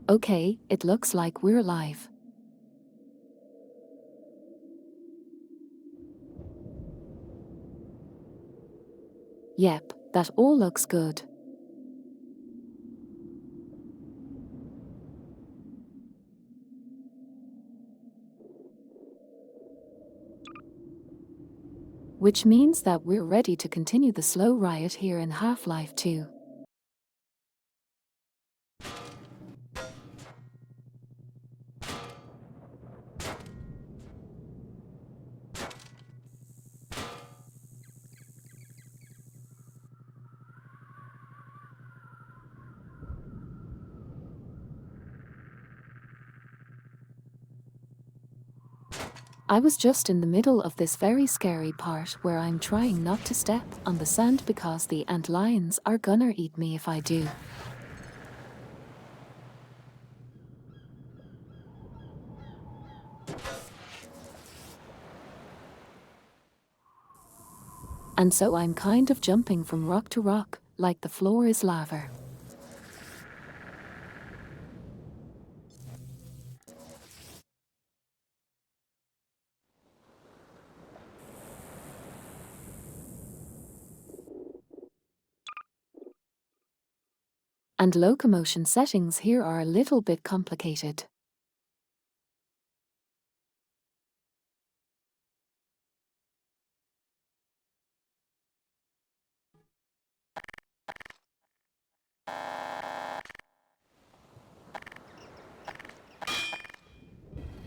Okay, it looks like we're live. Yep, that all looks good. Which means that we're ready to continue the slow riot here in Half-Life 2. I was just in the middle of this very scary part where I'm trying not to step on the sand because the antlions are gonna eat me if I do. And so I'm kind of jumping from rock to rock, like the floor is lava. And locomotion settings here are a little bit complicated.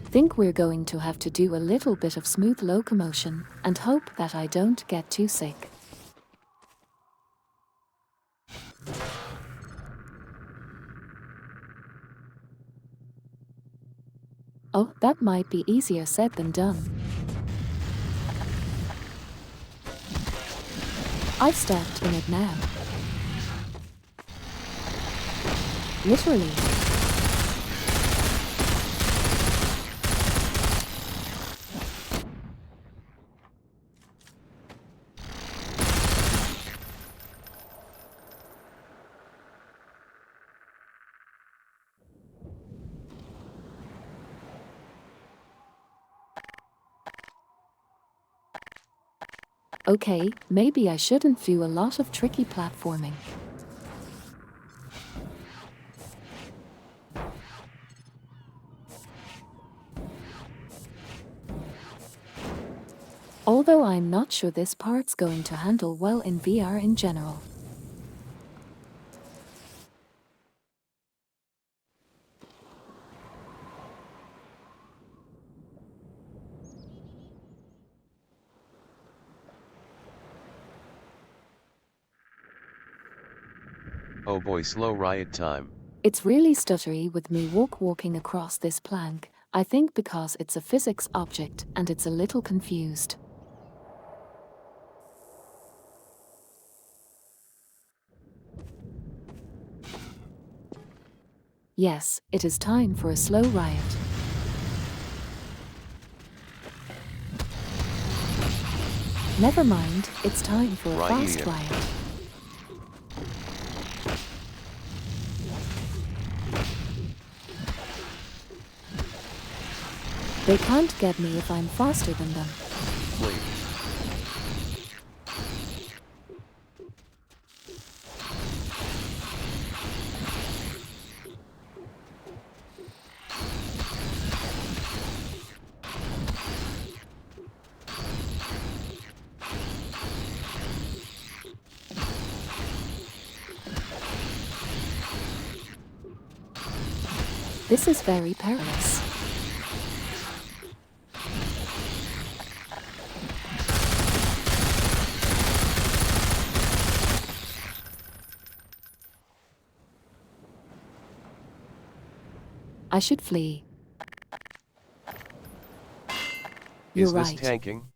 Think we're going to have to do a little bit of smooth locomotion and hope that I don't get too sick. Oh, that might be easier said than done. I've stepped in it now. Literally. Okay, maybe I shouldn't do a lot of tricky platforming. Although I'm not sure this part's going to handle well in VR in general. Oh boy, slow riot time. It's really stuttery with me walking across this plank, I think because it's a physics object and it's a little confused. Yes, it is time for a slow riot. Never mind, it's time for a fast riot. They can't get me if I'm faster than them. This is very perilous. I should flee. You're Is this right. tanking?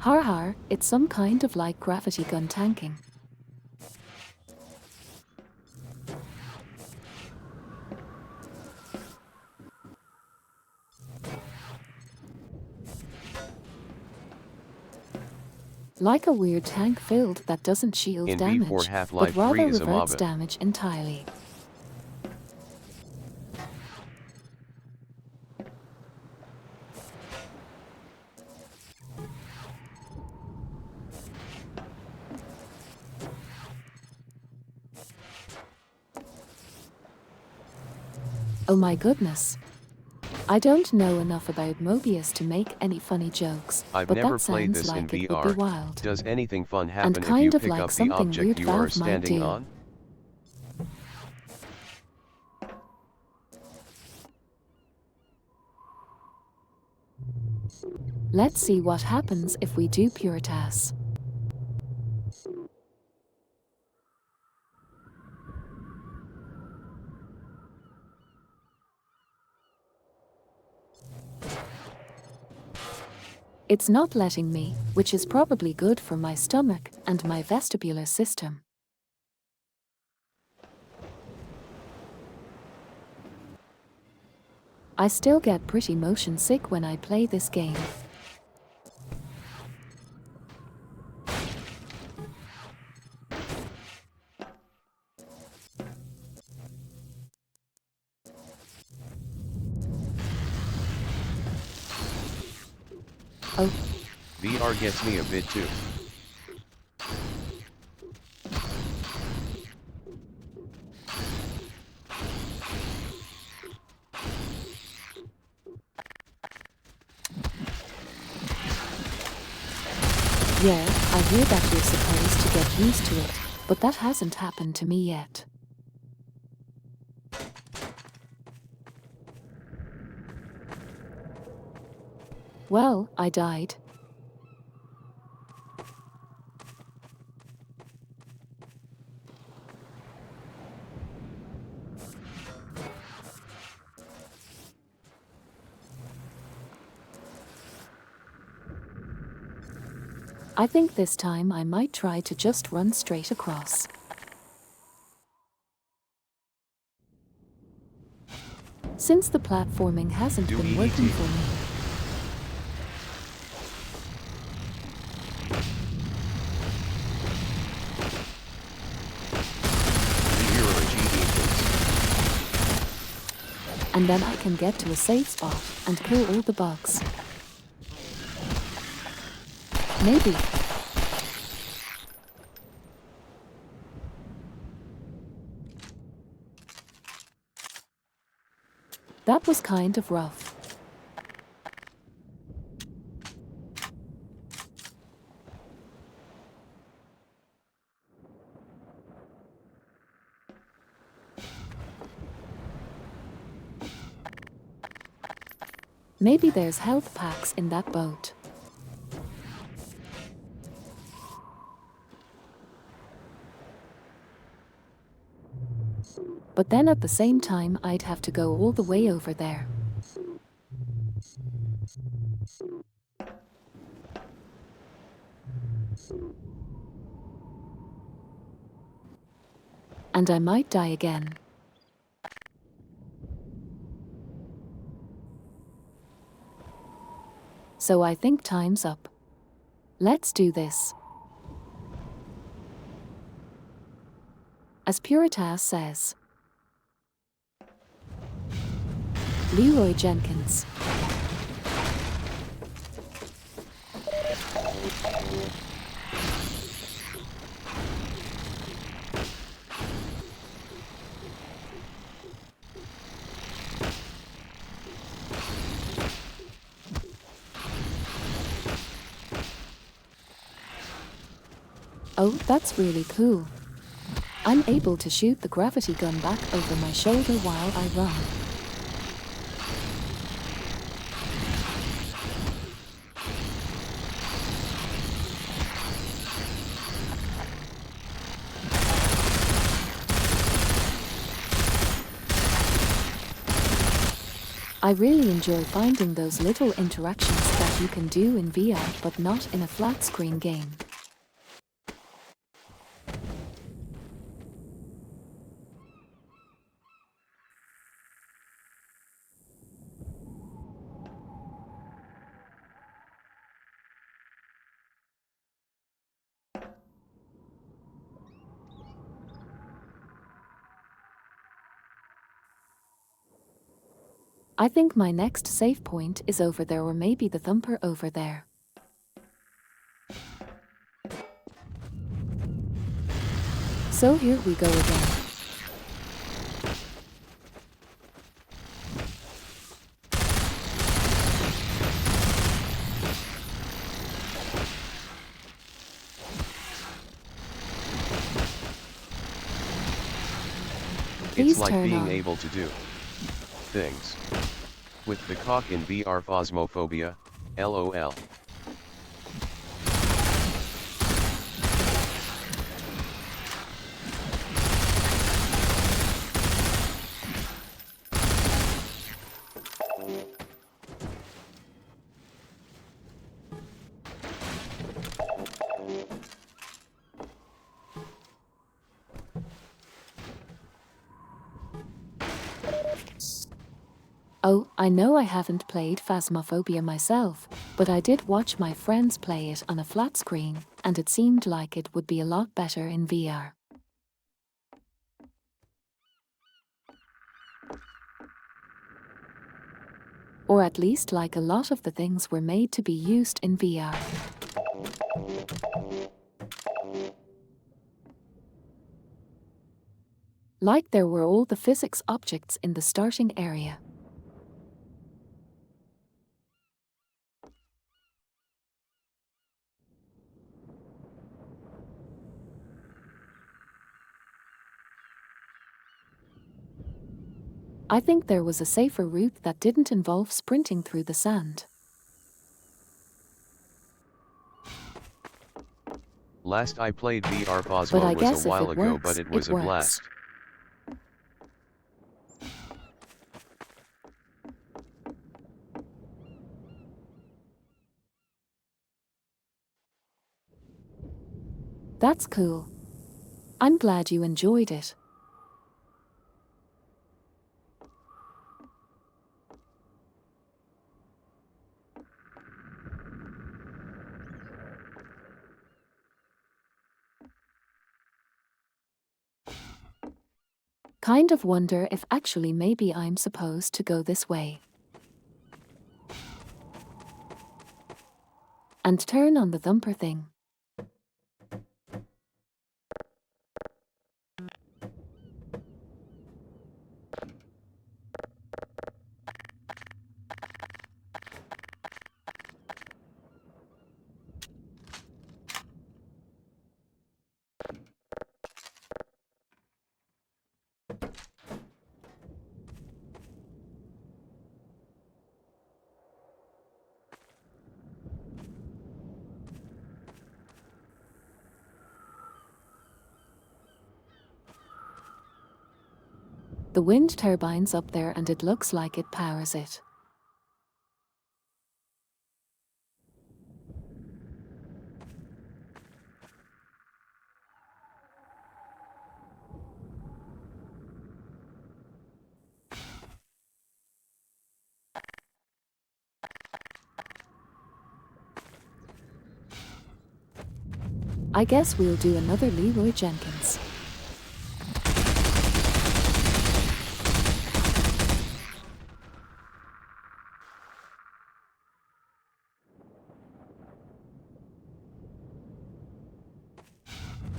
Har har, it's some kind of like gravity gun tanking. Like a weird tank filled that doesn't shield In B4 damage, but Half-Life 3 rather is a reverts MOBA. damage entirely. Oh my goodness. I don't know enough about Mobius to make any funny jokes, I've but never that played sounds this in like it would be VR. wild. Does anything fun And happen if you kind of pick like up the something object weird you are Valve might standing do. on? Let's see what happens if we do Puritas. It's not letting me, which is probably good for my stomach and my vestibular system. I still get pretty motion sick when I play this game. Oh, VR gets me a bit too. yeah, I hear that you're supposed to get used to it, but that hasn't happened to me yet. Well, I died. I think this time I might try to just run straight across. Since the platforming hasn't Do been working EDT. for me. Zero achievements. And then I can get to a safe spot and kill all the bugs. Maybe. That was kind of rough. Maybe there's health packs in that boat. But then at the same time I'd have to go all the way over there. And I might die again. So I think time's up. Let's do this. As Puritas says. Leroy Jenkins. Oh, that's really cool. I'm able to shoot the gravity gun back over my shoulder while I run. I really enjoy finding those little interactions that you can do in VR but not in a flat screen game. I think my next save point is over there, or maybe the thumper over there. So here we go again. It's Please like turn being on. able to do things with the cock in VR. Phasmophobia, LOL. Oh, I know I haven't played Phasmophobia myself, but I did watch my friends play it on a flat screen, and it seemed like it would be a lot better in VR. Or at least like a lot of the things were made to be used in VR. Like there were all the physics objects in the starting area. I think there was a safer route that didn't involve sprinting through the sand. Last I played VR But Phasmo I was a guess if while it ago, but works, it was it a works. blast. That's cool. I'm glad you enjoyed it. Kind of wonder if actually maybe I'm supposed to go this way. And turn on the thumper thing. The wind turbine's up there and it looks like it powers it. I guess we'll do another Leroy Jenkins.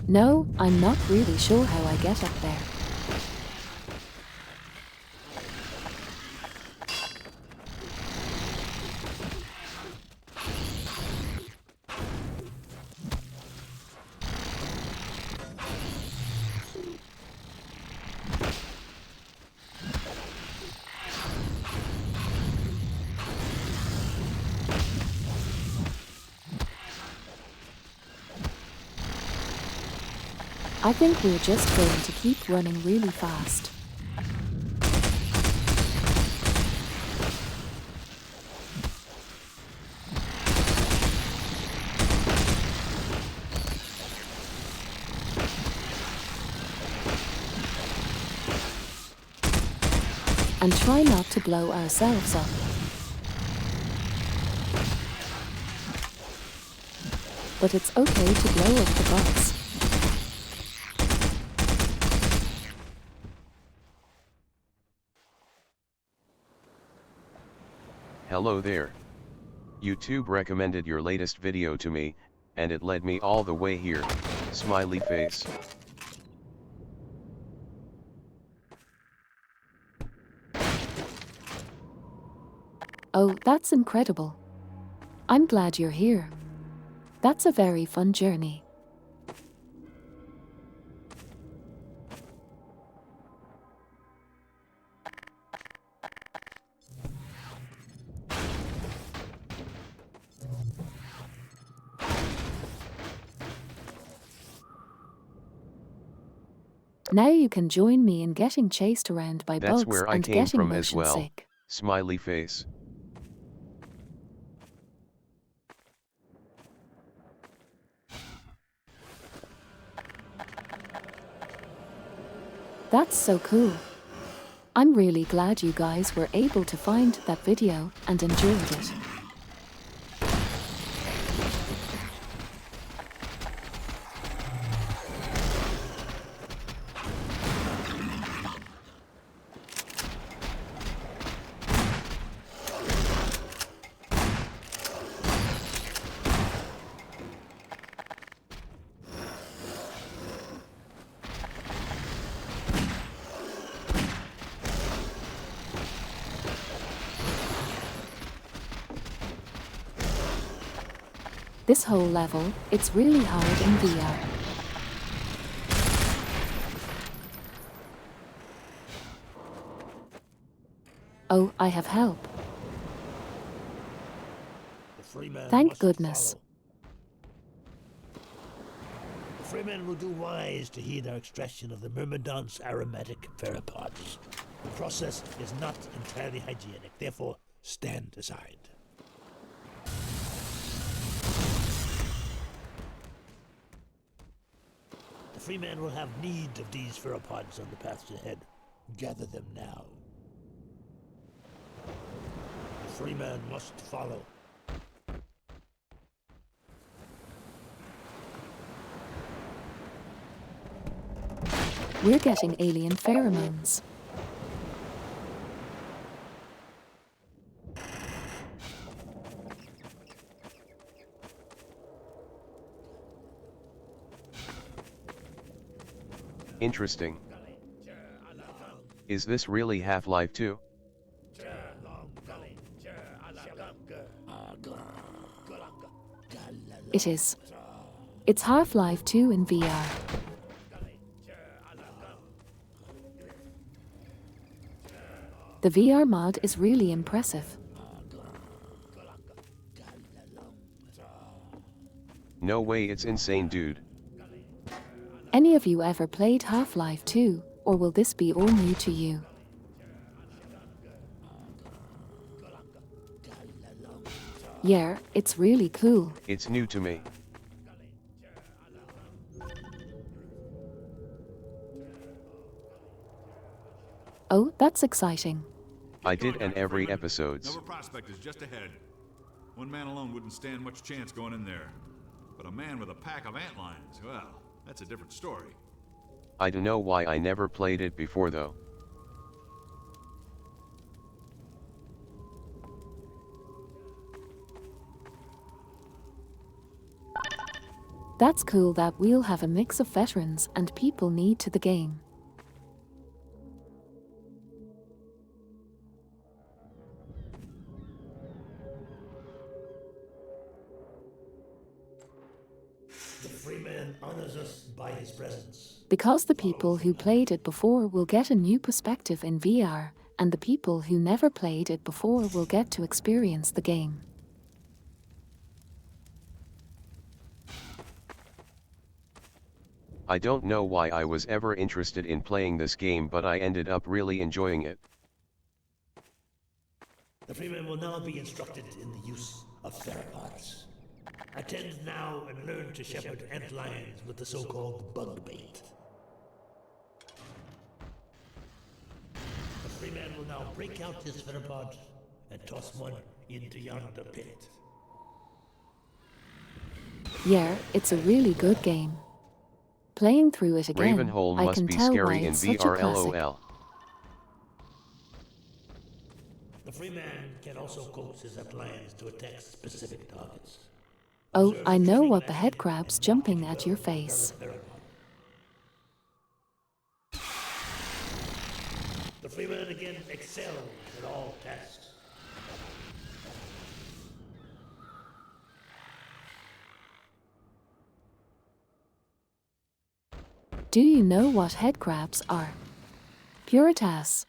No, I'm not really sure how I get up there. I think we're just going to keep running really fast. And try not to blow ourselves up. But it's okay to blow up the butts. Hello there. YouTube recommended your latest video to me, and it led me all the way here, smiley face. Oh, that's incredible. I'm glad you're here. That's a very fun journey. Now you can join me in getting chased around by That's bugs where I and came getting from as motion well, sick. smiley face. That's so cool. I'm really glad you guys were able to find that video and enjoyed it. This whole level, it's really hard in VR. Oh, I have help. Thank goodness. The freemen will do wise to heed our extraction of the myrmidon's aromatic pheropods. The process is not entirely hygienic, therefore stand aside. The freemen will have need of these pheropods on the paths ahead. Gather them now. The freeman must follow. We're getting alien pheromones. Interesting. Is this really Half-Life 2? It is. It's Half-Life 2 in VR. The VR mod is really impressive. No way, it's insane, dude. Any of you ever played Half-Life 2, or will this be all new to you? Yeah, it's really cool. It's new to me. Oh, that's exciting. I did and every episodes. Nova Prospect is just ahead. One man alone wouldn't stand much chance going in there. But a man with a pack of antlions, well, that's a different story. I don't know why I never played it before though. That's cool that we'll have a mix of veterans and people new to the game. The freeman honors us by his presence. Because the people who played it before will get a new perspective in VR, and the people who never played it before will get to experience the game. I don't know why I was ever interested in playing this game, but I ended up really enjoying it. The freeman will now be instructed in the use of theropods. Attend now and learn to shepherd antlions with the so-called bug bait. The freeman will now break out his theropod and toss one into yonder pit. Yeah, it's a really good game. Playing through it again, Ravenhole I must can be tell why scary in it's such a VR classic. The LOL. Freeman can also coax his appliance to attack specific targets. Oh, Observe I the know training what the method head crab's and jumping mark at it your well face. with the The Freeman again excels at all tasks. Do you know what head crabs are? Puritas.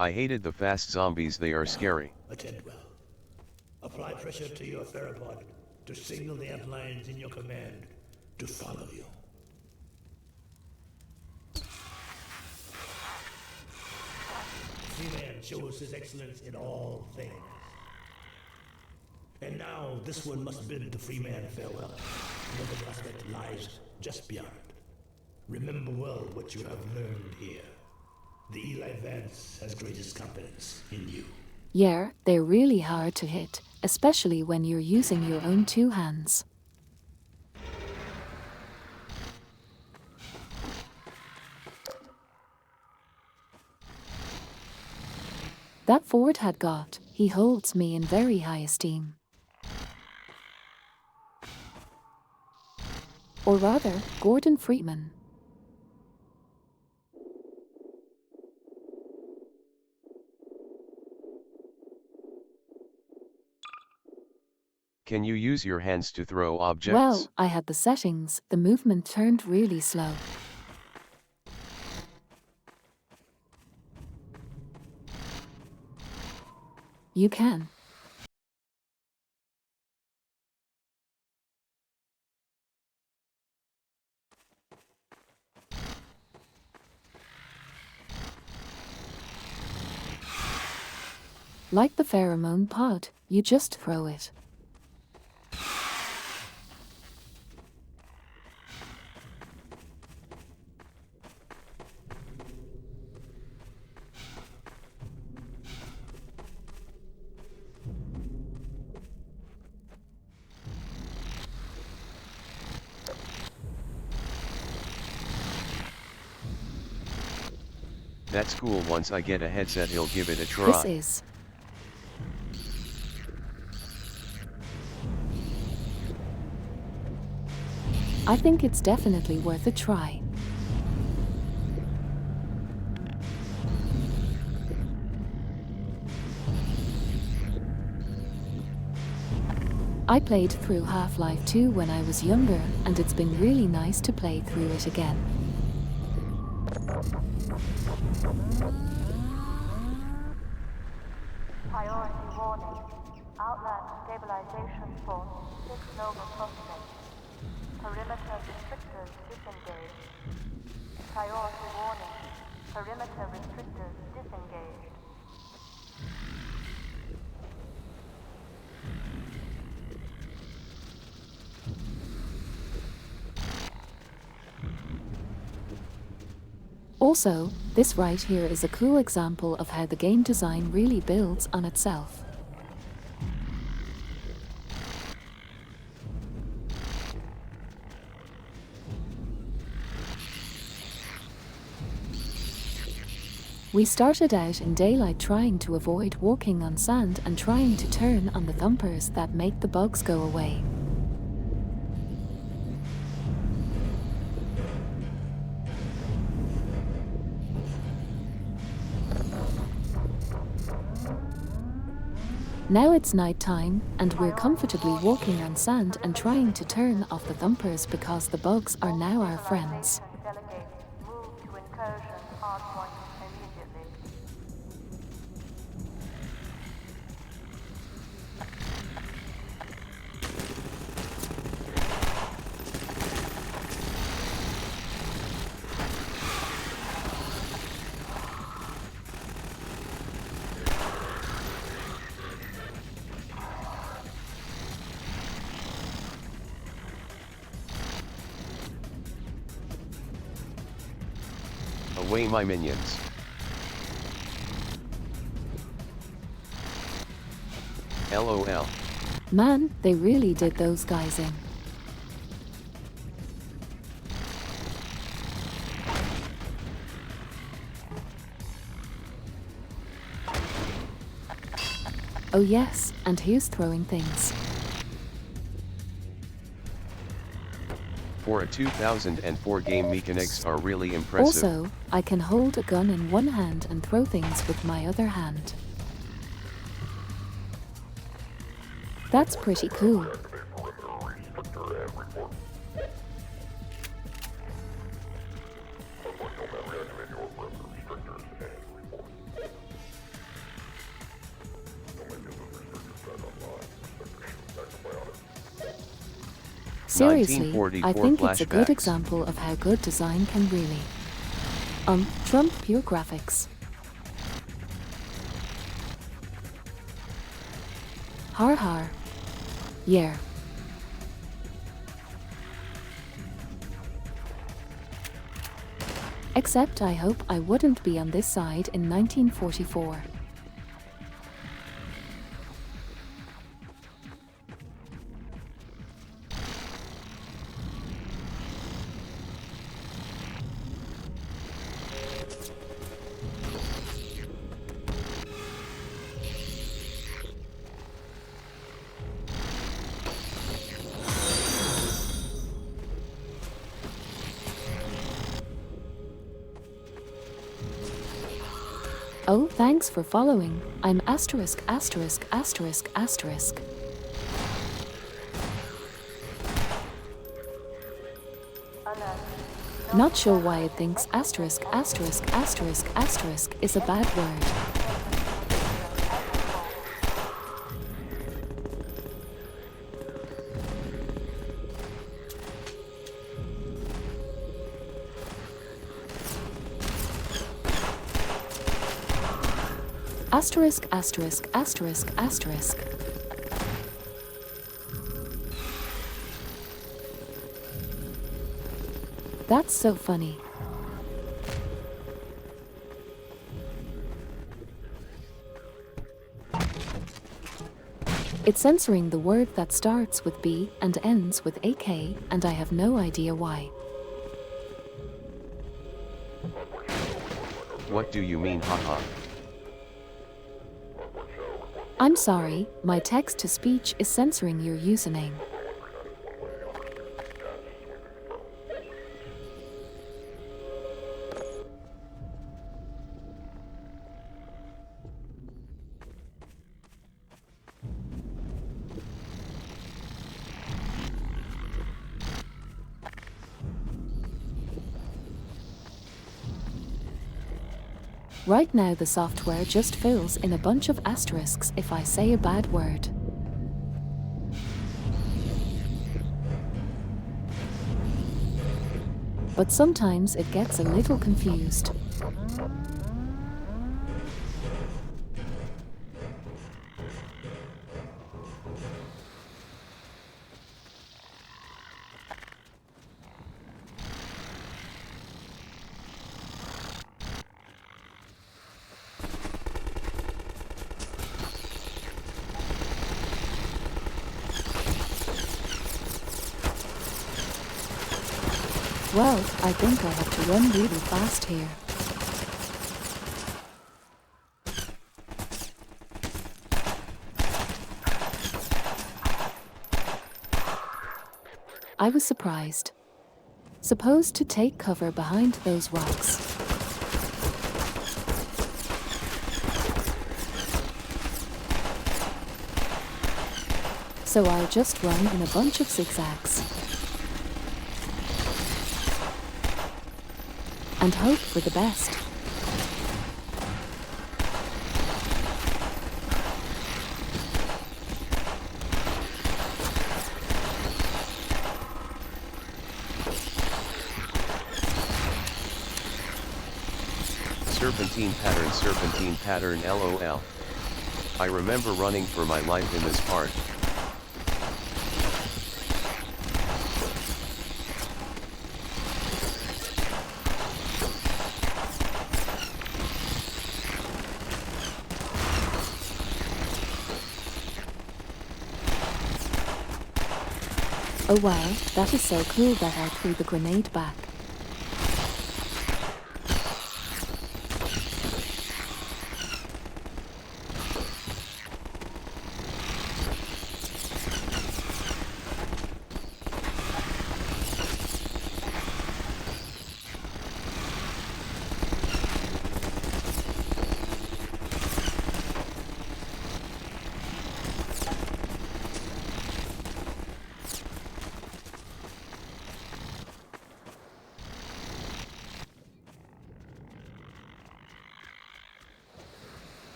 I hated the fast zombies, they are scary. Attend well. Apply pressure to your theropod to signal the ant lions in your command to follow you. Freeman shows his excellence in all things. And now this one must bid the Freeman farewell. Another prospect lies just beyond. Remember well what you have learned here. The Eli Vance has greatest confidence in you. Yeah, they're really hard to hit, especially when you're using your own two hands. That Ford had got, he holds me in very high esteem. Or rather, Gordon Freeman. Can you use your hands to throw objects? Well, I had the settings, the movement turned really slow. You can. Like the pheromone pod, you just throw it. That's cool, once I get a headset he'll give it a try. This is. I think it's definitely worth a try. I played through Half-Life 2 when I was younger, and it's been really nice to play through it again. Priority warning. Outland stabilization force 6 Nova prospect. Perimeter restrictors disengaged. Priority warning. Perimeter restrictors disengaged. Also, this right here is a cool example of how the game design really builds on itself. We started out in daylight trying to avoid walking on sand and trying to turn on the thumpers that make the bugs go away. Now it's night time, and we're comfortably walking on sand and trying to turn off the thumpers because the bugs are now our friends. Delegate. Move to incursion hardpoint immediately. Away my minions. LOL. Man, they really did those guys in. Oh yes, and here's throwing things. For a 2004 game, mechanics are really impressive. Also, I can hold a gun in one hand and throw things with my other hand. That's pretty cool. Seriously, I think it's a good flashbacks. example of how good design can really trump pure graphics. Har har. Yeah. Except I hope I wouldn't be on this side in 1944. Oh, thanks for following. I'm asterisk asterisk asterisk asterisk. Not sure why it thinks asterisk asterisk asterisk asterisk is a bad word. Asterisk asterisk asterisk asterisk. That's so funny. It's censoring the word that starts with B and ends with AK, and I have no idea why. What do you mean, haha? I'm sorry, my text-to-speech is censoring your username. Right now the software just fills in a bunch of asterisks if I say a bad word. But sometimes it gets a little confused. Well, I think I have to run really fast here. I was surprised. Supposed to take cover behind those rocks. So I'll just run in a bunch of zigzags. And hope for the best. Serpentine pattern, LOL. I remember running for my life in this part. Oh wow, that is so cool that I threw the grenade back.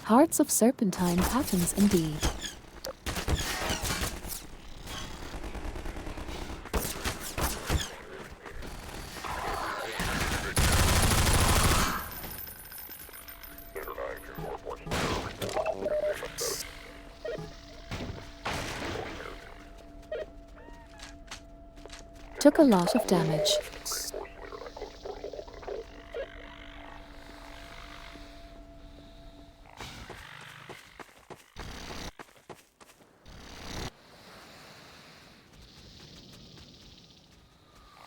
Hearts of serpentine patterns indeed. Took a lot of damage.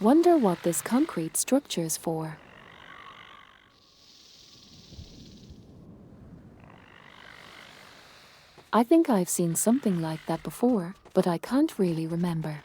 Wonder what this concrete structure's for. I think I've seen something like that before, but I can't really remember.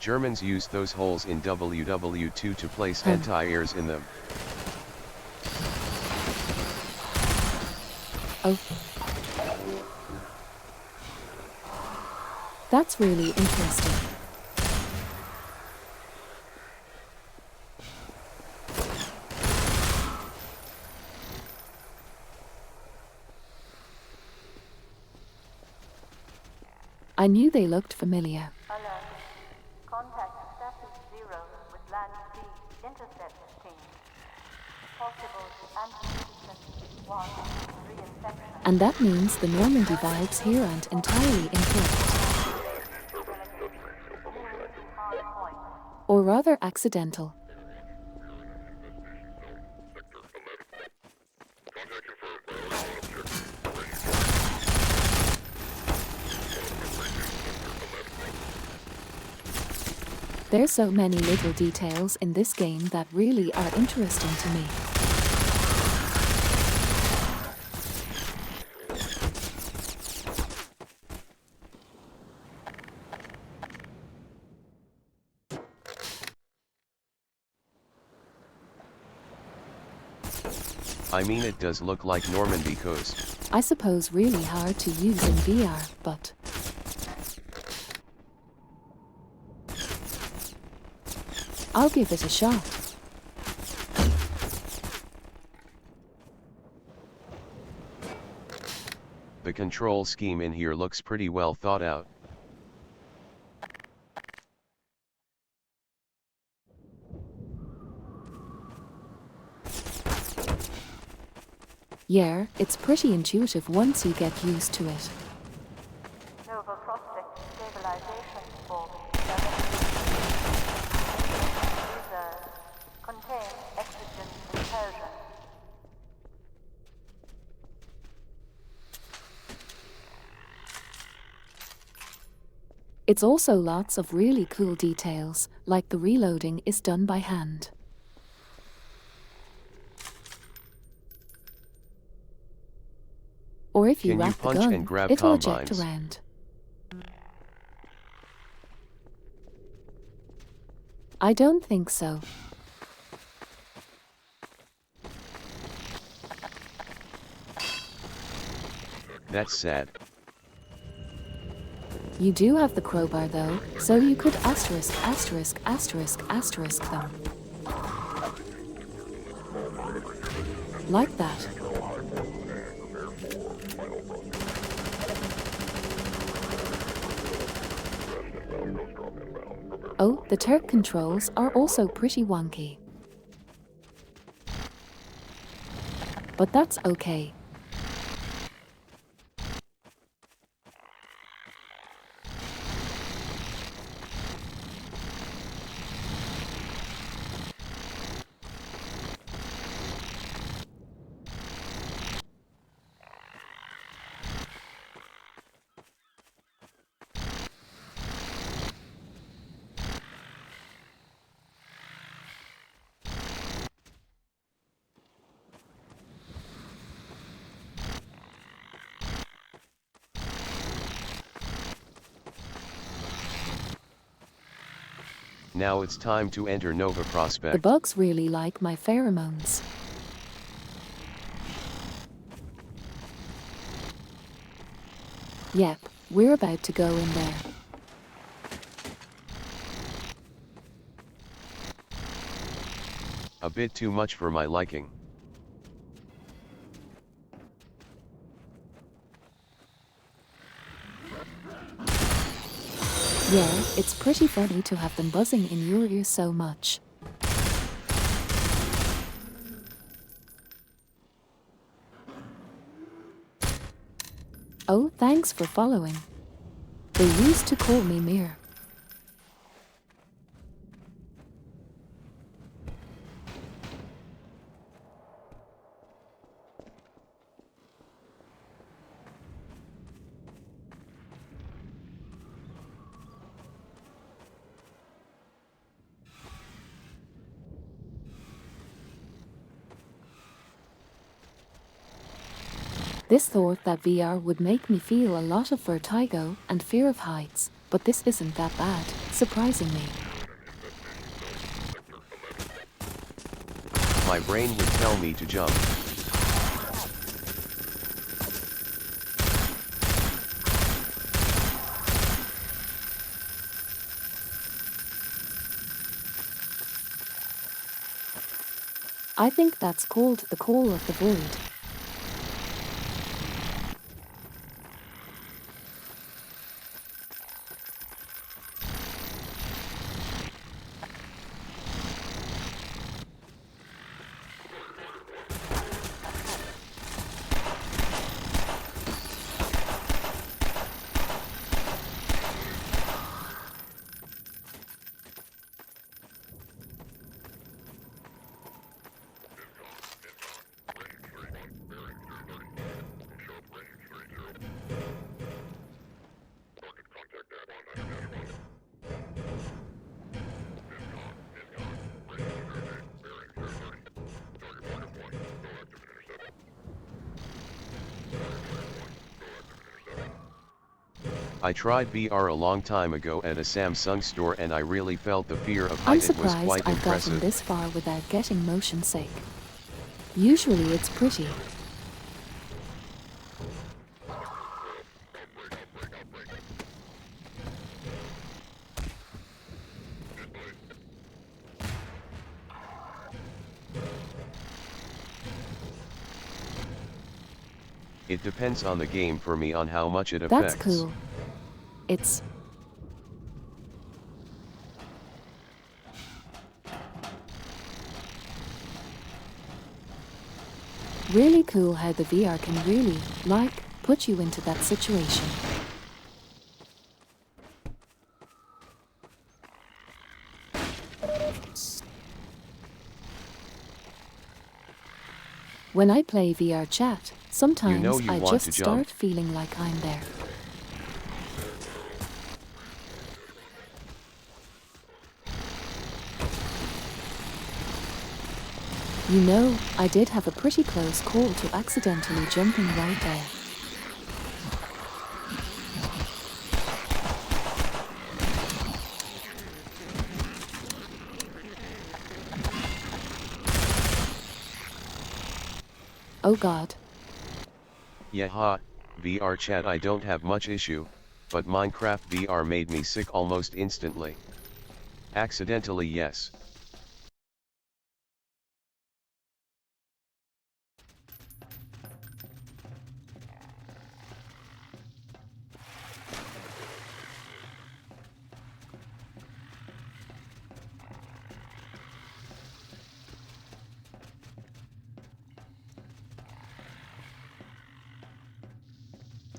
Germans used those holes in WW2 to place anti-airs in them. Oh. That's really interesting. I knew they looked familiar. Alert. Contact status 0 with Land C intercept team. Possible anti-citizen 1 reinfection. And that means the Normandy vibes here aren't entirely incorrect. Hard point. Or rather accidental. There's so many little details in this game that really are interesting to me. I mean, it does look like Normandy coast. I suppose really hard to use in VR, but I'll give it a shot. The control scheme in here looks pretty well thought out. Yeah, it's pretty intuitive once you get used to it. Nova Prospect stabilization form. Reserve. Contain oxygen incursion. It's also lots of really cool details, like the reloading is done by hand. Or if you Can you rack the punch gun, and grab it'll eject combines? around. I don't think so. That's sad. You do have the crowbar though, so you could asterisk them. Like that. Oh, the Turk controls are also pretty wonky. But that's okay. Now it's time to enter Nova The Prospect. bugs really like my pheromones. Yep, we're about to go in there. A bit too much for my liking. Yeah, it's pretty funny to have them buzzing in your ear so much. Oh, thanks for following. They used to call me Mir. This thought that VR would make me feel a lot of vertigo and fear of heights, but this isn't that bad, surprisingly. My brain would tell me to jump. I think that's called the call of the void. I tried VR a long time ago at a Samsung store and I really felt the fear of I'm height. It was surprised quite I've gotten impressive. this far without getting motion sick. Usually it's pretty. It depends on the game for me on how much it affects. That's cool. It's really cool how the VR can really, put you into that situation. When I play VR chat, sometimes you I want just to jump. start feeling like I'm there. You know, I did have a pretty close call to accidentally jumping right there. Oh god. Yaha, VR chat I don't have much issue, but Minecraft VR made me sick almost instantly. Accidentally, yes.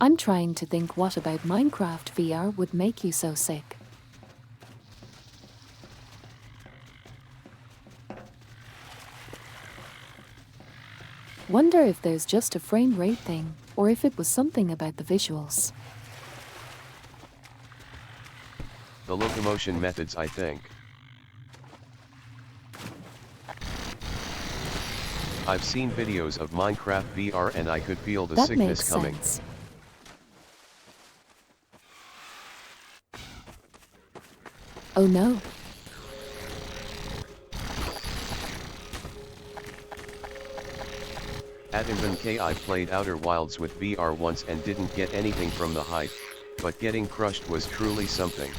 I'm trying to think what about Minecraft VR would make you so sick. Wonder if there's just a frame rate thing, or if it was something about the visuals. The locomotion methods, I think. I've seen videos of Minecraft VR and I could feel the That sickness makes coming. sense. Oh no. At even K I played Outer Wilds with VR once and didn't get anything from the hype, but getting crushed was truly something.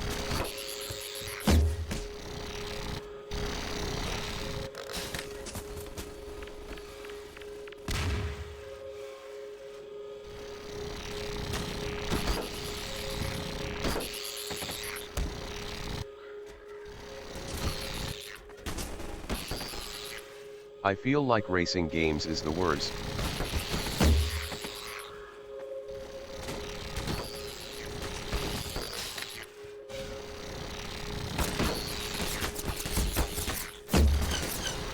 I feel like racing games is the worst.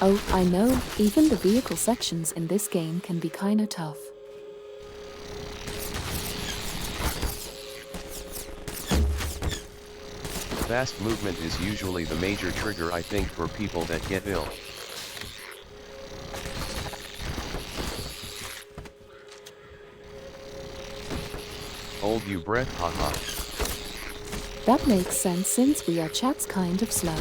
Oh, I know, even the vehicle sections in this game can be kinda tough. Fast movement is usually the major trigger I think for people that get ill. Hold you breath, haha. That makes sense since we are chats kind of slow.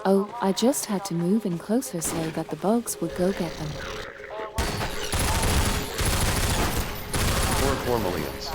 Oh, I just had to move in closer so that the bugs would go get them. Poor Formalians.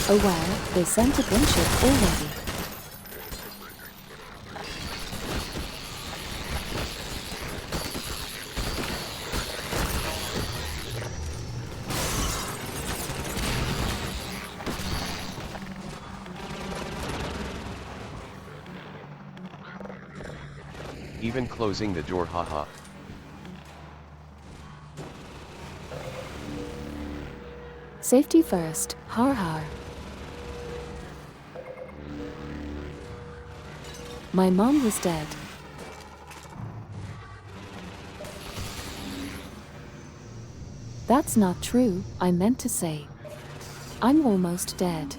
Oh wow, they sent a gunship already. Even closing the door, haha. Safety first, har har. My mom was dead. That's not true, I meant to say. I'm almost dead.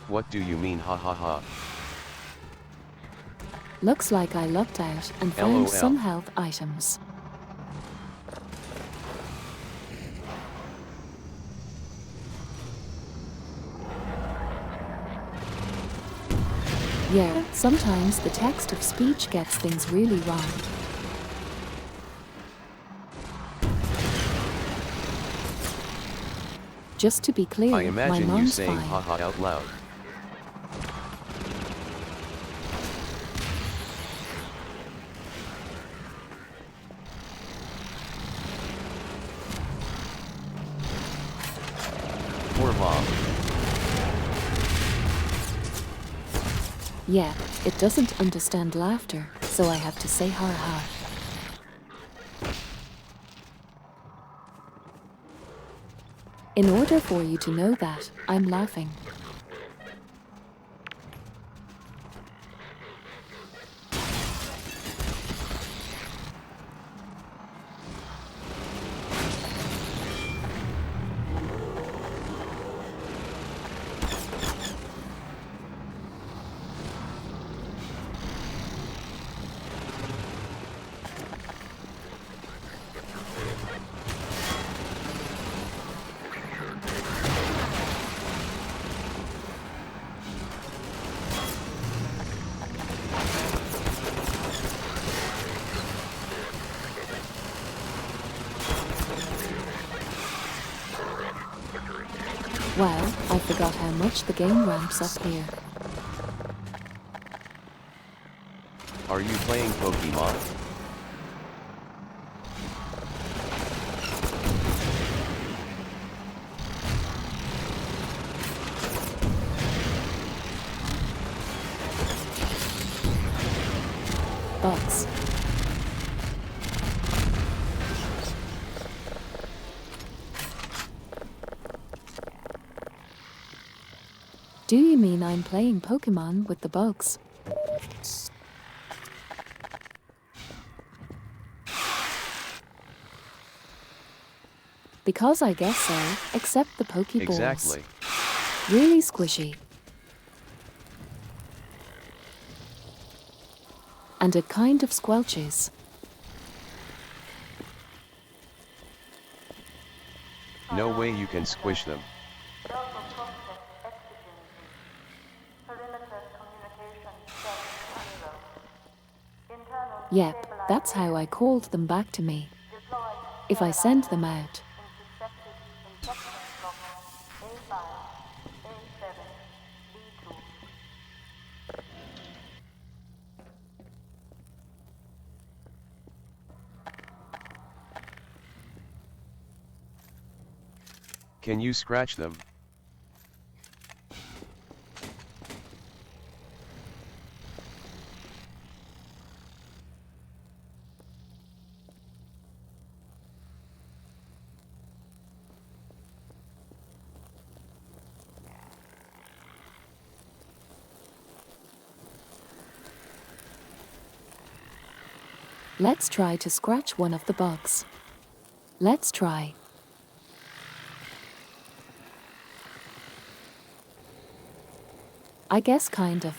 What do you mean, ha ha ha? Looks like I lucked out and found LOL. some health items. Yeah, sometimes the text of speech gets things really wrong. Just to be clear, I my imagine you mom's saying fine. haha out loud. Poor mom. Yeah, it doesn't understand laughter, so I have to say har har. In order for you to know that, I'm laughing. forgot how much the game ramps up here. Are you playing Pokemon? Box. Do you mean I'm playing Pokemon with the bugs? Because I guess so, except the Pokeballs. Exactly. Really squishy. And it kind of squelches. No way you can squish them. Nova prospect exigency. Perimeter communication set 0. Internal Yep, that's how I called them back to me. deployed If I send them out. intercepted infection block A5, A7, B2. Can you scratch them? Let's try to scratch one of the bugs. Let's try. I guess kind of.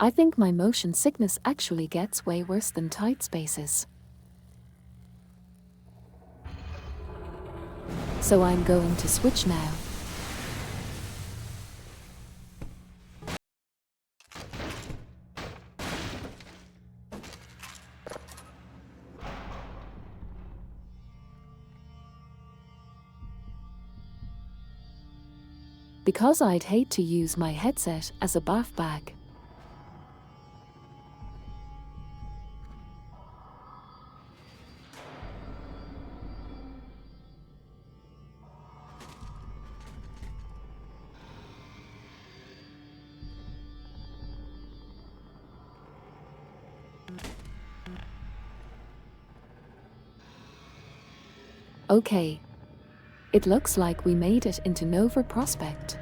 I think my motion sickness actually gets way worse than tight spaces. So I'm going to switch now. Because I'd hate to use my headset as a bath bag. Okay. It looks like we made it into Nova Prospect.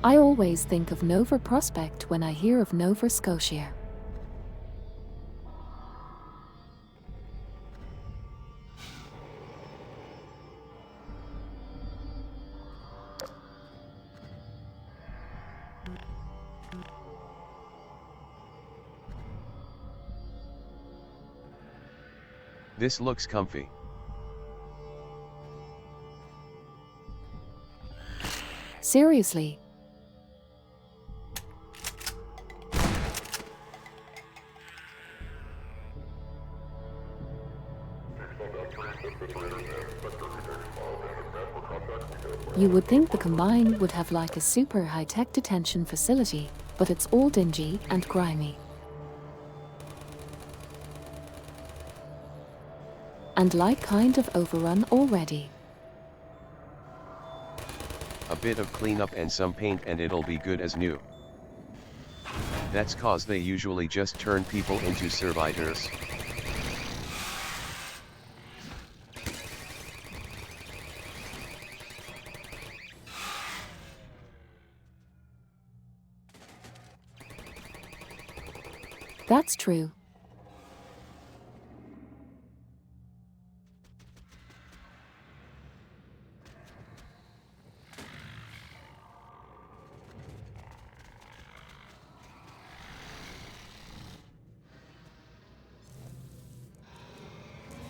I always think of Nova Prospect when I hear of Nova Scotia. This looks comfy. Seriously. You would think the Combine would have like a super high-tech detention facility, but it's all dingy and grimy. And like kind of overrun already. A bit of cleanup and some paint and it'll be good as new. That's cause they usually just turn people into servitors. That's true.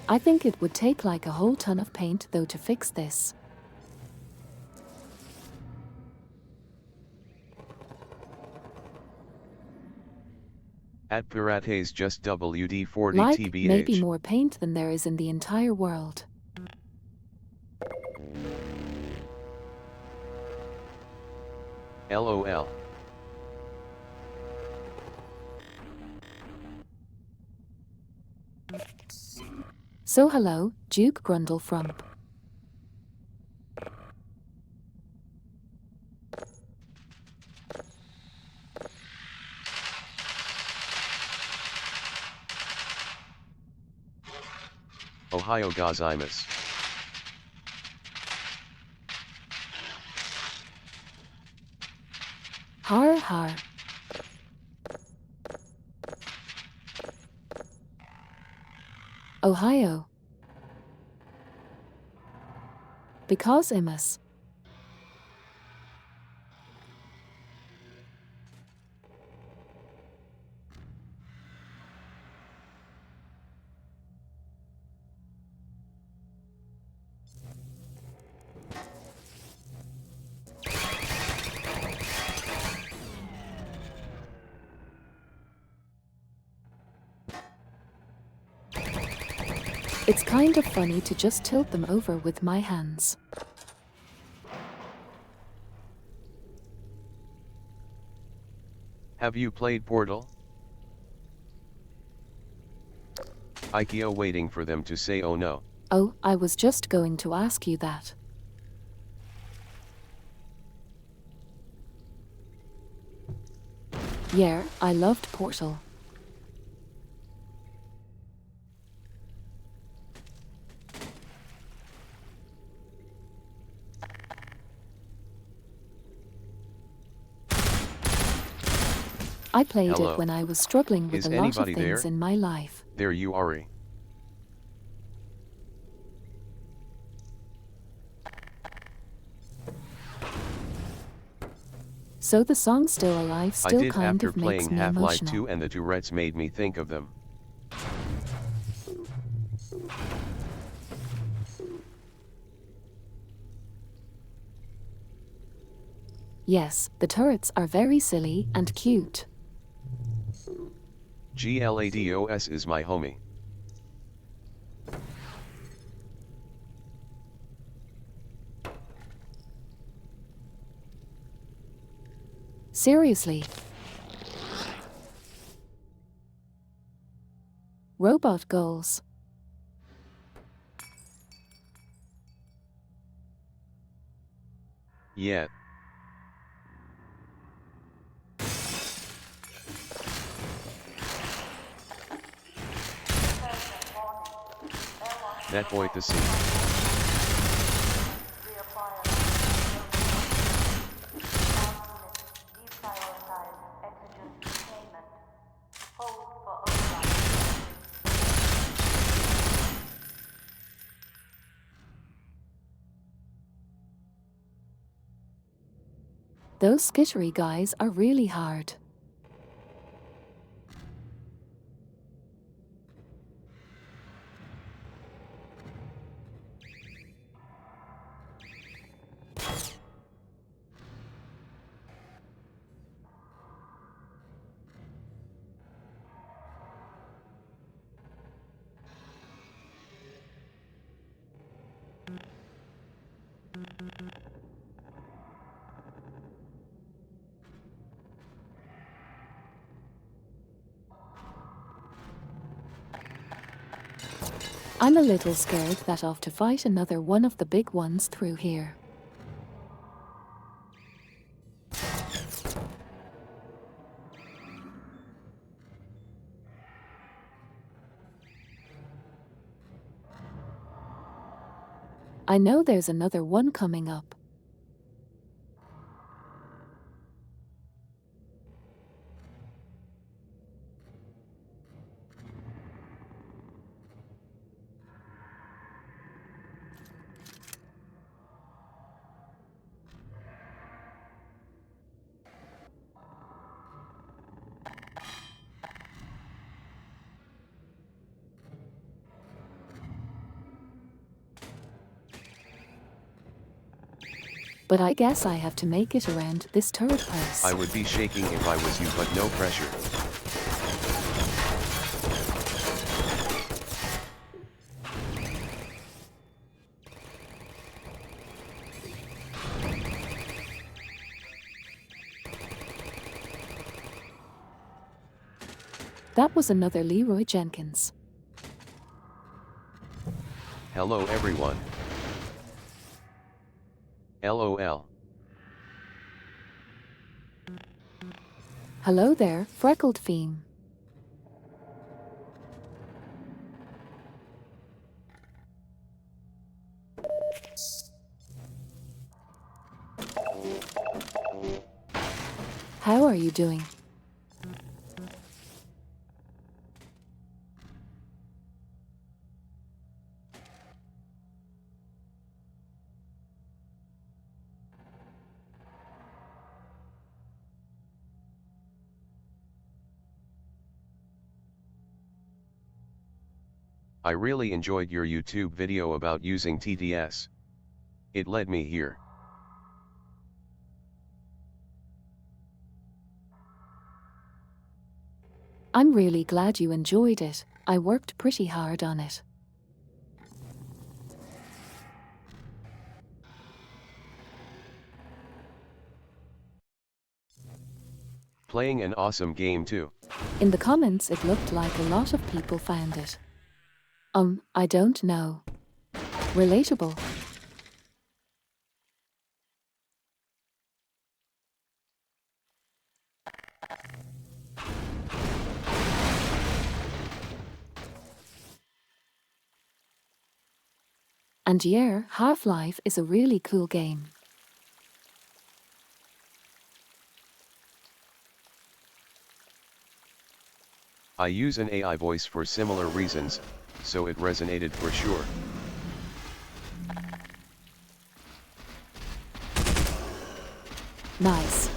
I think it would take like a whole ton of paint though to fix this. At Pirates just WD-40 Like, TBH. maybe more paint than there is in the entire world. LOL. So hello, Duke Grundlefrump. Ohio gozaimasu. Har har. Ohio. Because imus. It's kind of funny to just tilt them over with my hands. Have you played Portal? IKEA waiting for them to say oh no. Oh, I was just going to ask you that. Yeah, I loved Portal. I played Hello. it when I was struggling with Is a lot of anybody things there? in my life. There you are. So the song Still Alive I still did kind after of makes playing me Half-Life emotional. 2 and the Tourette's made me think of them. Yes, the turrets are very silly and cute. GLADOS is my homie. Seriously. Robot goals. Yeah. That boy the scene. Reacquire. Deprioritize exigent containment. Hold for override. Those skittery guys are really hard. I'm a little scared that I'll have to fight another one of the big ones through here. I know there's another one coming up. But I guess I have to make it around this turret pass. I would be shaking if I was you, but no pressure. That was another Leroy Jenkins. Hello everyone. LOL. Hello there, freckled fiend. How are you doing? I really enjoyed your YouTube video about using TTS. It led me here. I'm really glad you enjoyed it. I worked pretty hard on it. Playing an awesome game too. In the comments it looked like a lot of people found it. I don't know. Relatable. And yeah, Half-Life is a really cool game. I use an AI voice for similar reasons, so it resonated for sure. Nice.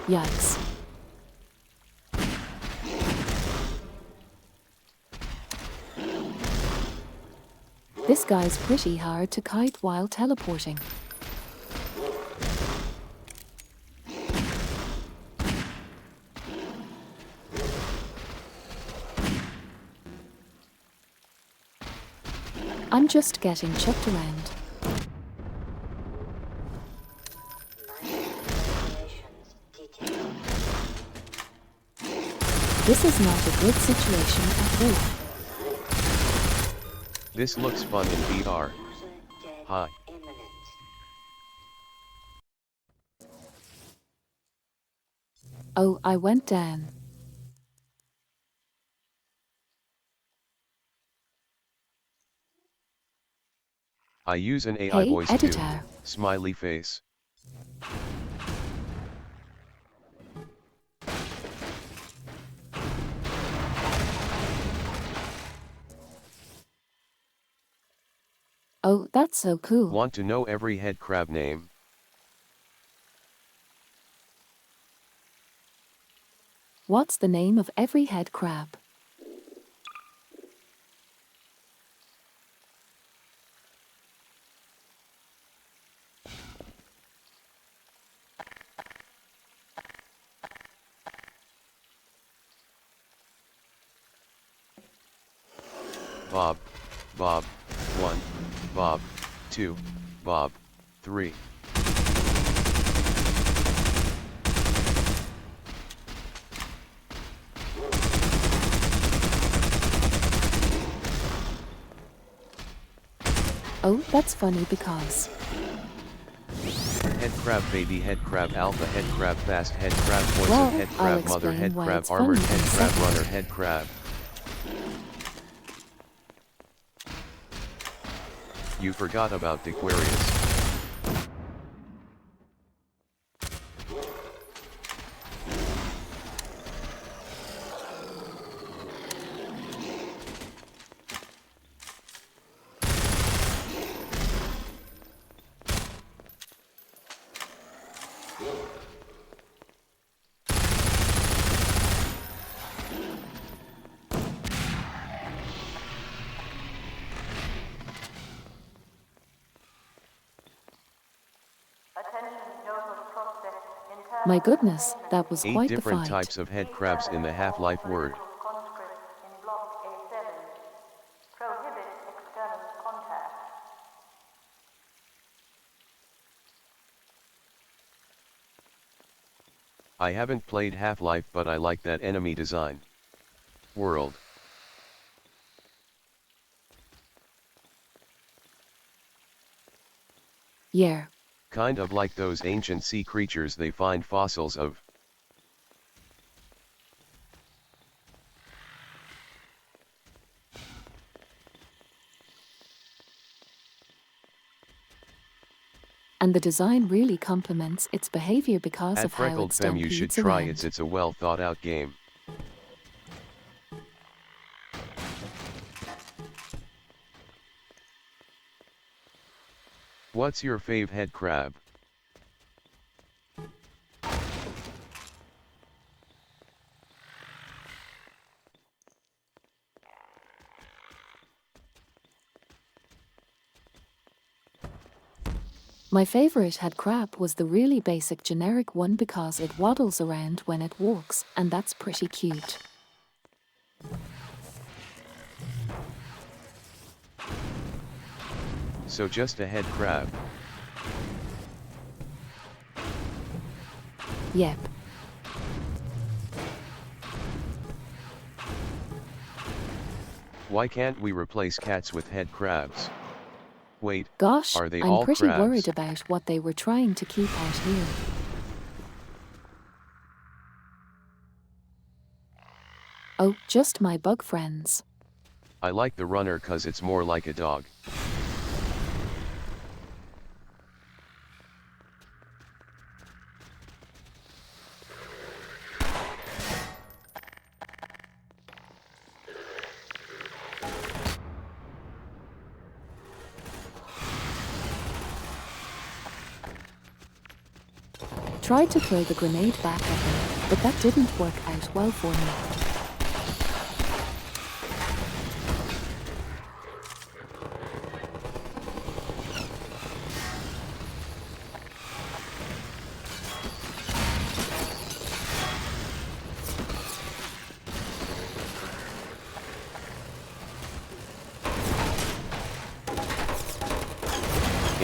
Yikes. This guy's pretty hard to kite while teleporting. I'm just getting chucked around. This is not a good situation at all. This looks fun in VR. Hi. Oh, I went down. I use an AI Hey, voice too. editor. Smiley face. Oh, that's so cool. Want to know every head crab name? What's the name of every head crab? Bob. Bob. 1. Bob. 2. Bob. 3. Oh, that's funny because... Head crab baby, head crab alpha, head crab fast, head crab poison, Well, head I'll crab mother, explain head why crab it's armored, funny head in a crab second. runner, head crab. You forgot about Aquarius. Attention notable prospect. Internal My goodness, containment that was 8 quite the different fight. types of head crabs in the Half-Life word. conscripts in Block A7. Prohibit external contact. I haven't played Half-Life, but I like that enemy design. World. Yeah. Kind of like those ancient sea creatures they find fossils of. And the design really complements its behavior because At of how Freckled it Femme, you should stampedes try around. it's a well thought out game. What's your fave head crab? My favorite head crab was the really basic generic one because it waddles around when it walks, and that's pretty cute. So just a head crab. Yep. Why can't we replace cats with head crabs? Wait, Gosh, are they I'm all pretty crabs? worried about what they were trying to keep out here. Oh, just my bug friends. I like the runner 'cause it's more like a dog. Tried to throw the grenade back at them, but that didn't work out well for me.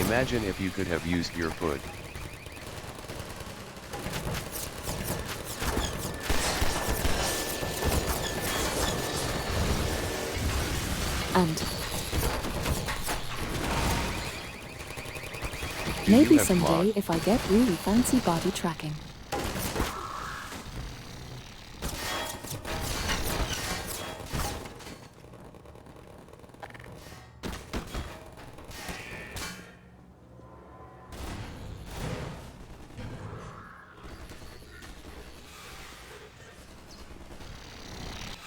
Imagine if you could have used your foot. And Do you maybe have someday mod? if I get really fancy body tracking.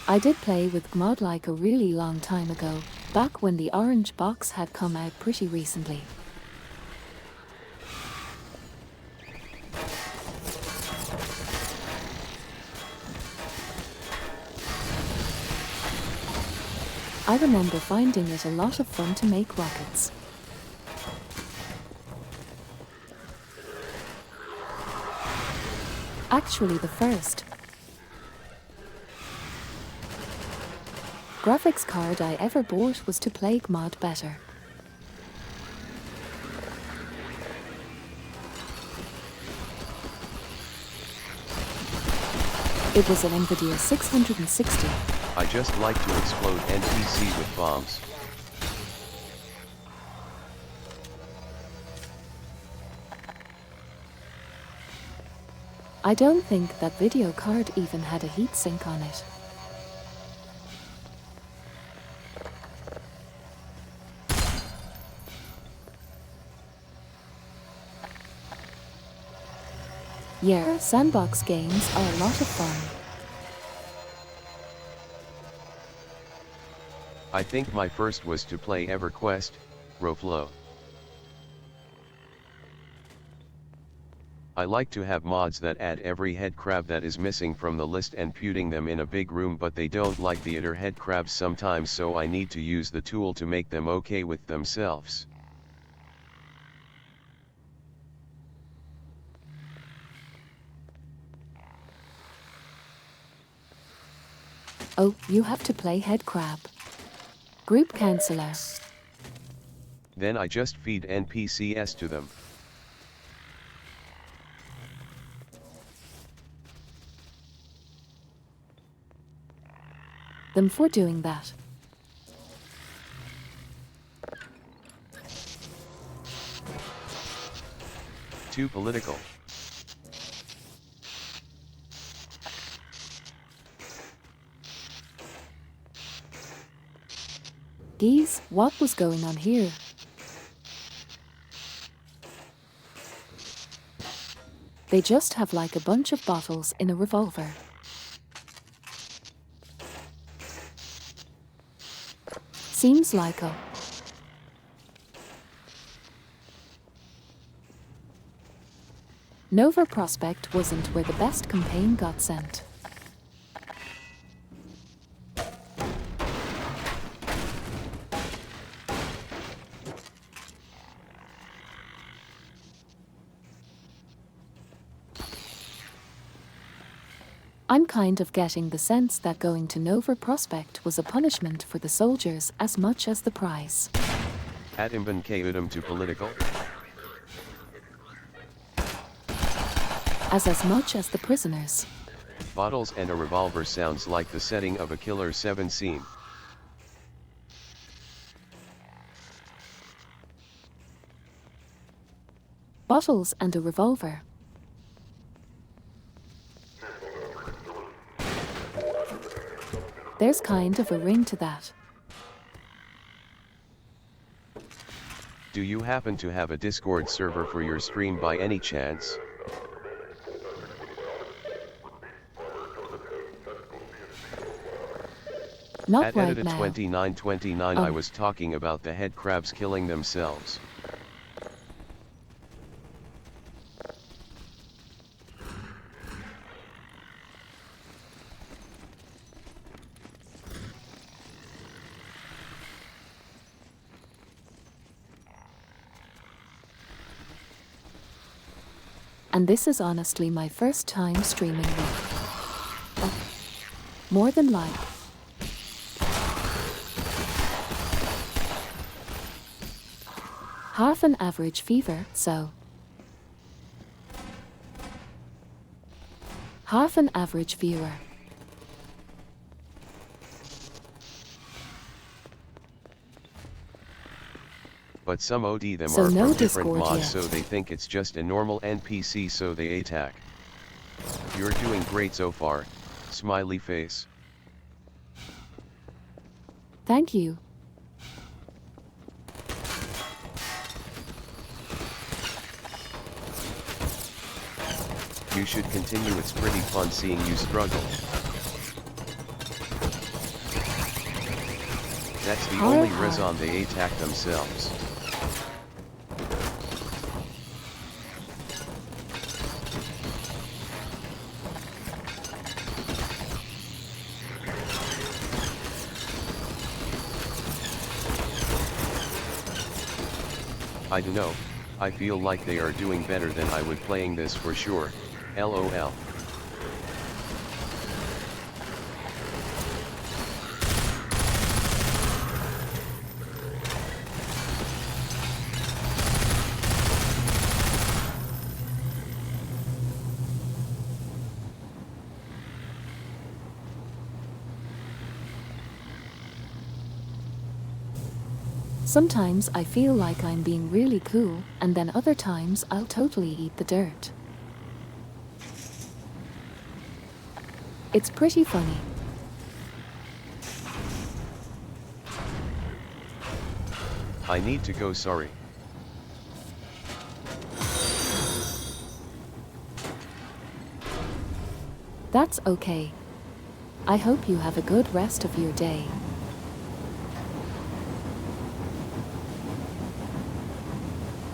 I did play with mod like a really long time ago, back when the orange box had come out pretty recently. I remember finding it a lot of fun to make rockets. Actually the first graphics card I ever bought was to play mod better. It was an NVIDIA 660. I just like to explode NPC with bombs. I don't think that video card even had a heatsink on it. Yeah, sandbox games are a lot of fun. I think my first was to play EverQuest, Roflo. I like to have mods that add every head crab that is missing from the list and putting them in a big room, but they don't like the other head crabs sometimes, so I need to use the tool to make them okay with themselves. Oh, you have to play head crab. Group counselor. Then I just feed NPCs to them. Them for doing that. Too political. Geez, what was going on here? They just have like a bunch of bottles in a revolver. Seems like a... Nova Prospect wasn't where the best campaign got sent. I'm kind of getting the sense that going to Nova Prospect was a punishment for the soldiers as much as the prize. Atimban Kaudum to political? As much as the prisoners. Bottles and a revolver sounds like the setting of a Killer 7 scene. Bottles and a revolver. There's kind of a ring to that. Do you happen to have a Discord server for your stream by any chance? Not At right Edita now. 2929 I was talking about the head crabs killing themselves. And this is honestly my first time streaming with. More than like. Half an average fever, so. Half an average viewer. But some OD them So are no from different Discord mods, yet. so they think it's just a normal NPC, so they attack. You're doing great so far, smiley face. Thank you. You should continue, it's pretty fun seeing you struggle. That's the only reason they attack themselves. I don't know, I feel like they are doing better than I would playing this for sure, LOL. Sometimes I feel like I'm being really cool, and then other times I'll totally eat the dirt. It's pretty funny. I need to go, sorry. That's okay. I hope you have a good rest of your day.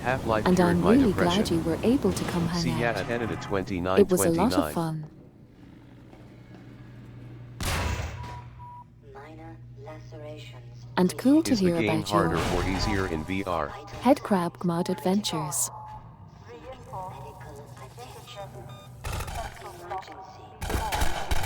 Half-Life And cured I'm my really depression. glad you were able to come See hang ya out. at Canada It was a lot of 2929. fun. Minor lacerations. And cool to Is the hear game about harder your or easier in VR? headcrab mod adventures. Reinforce. Medical attention. Central block Emergency.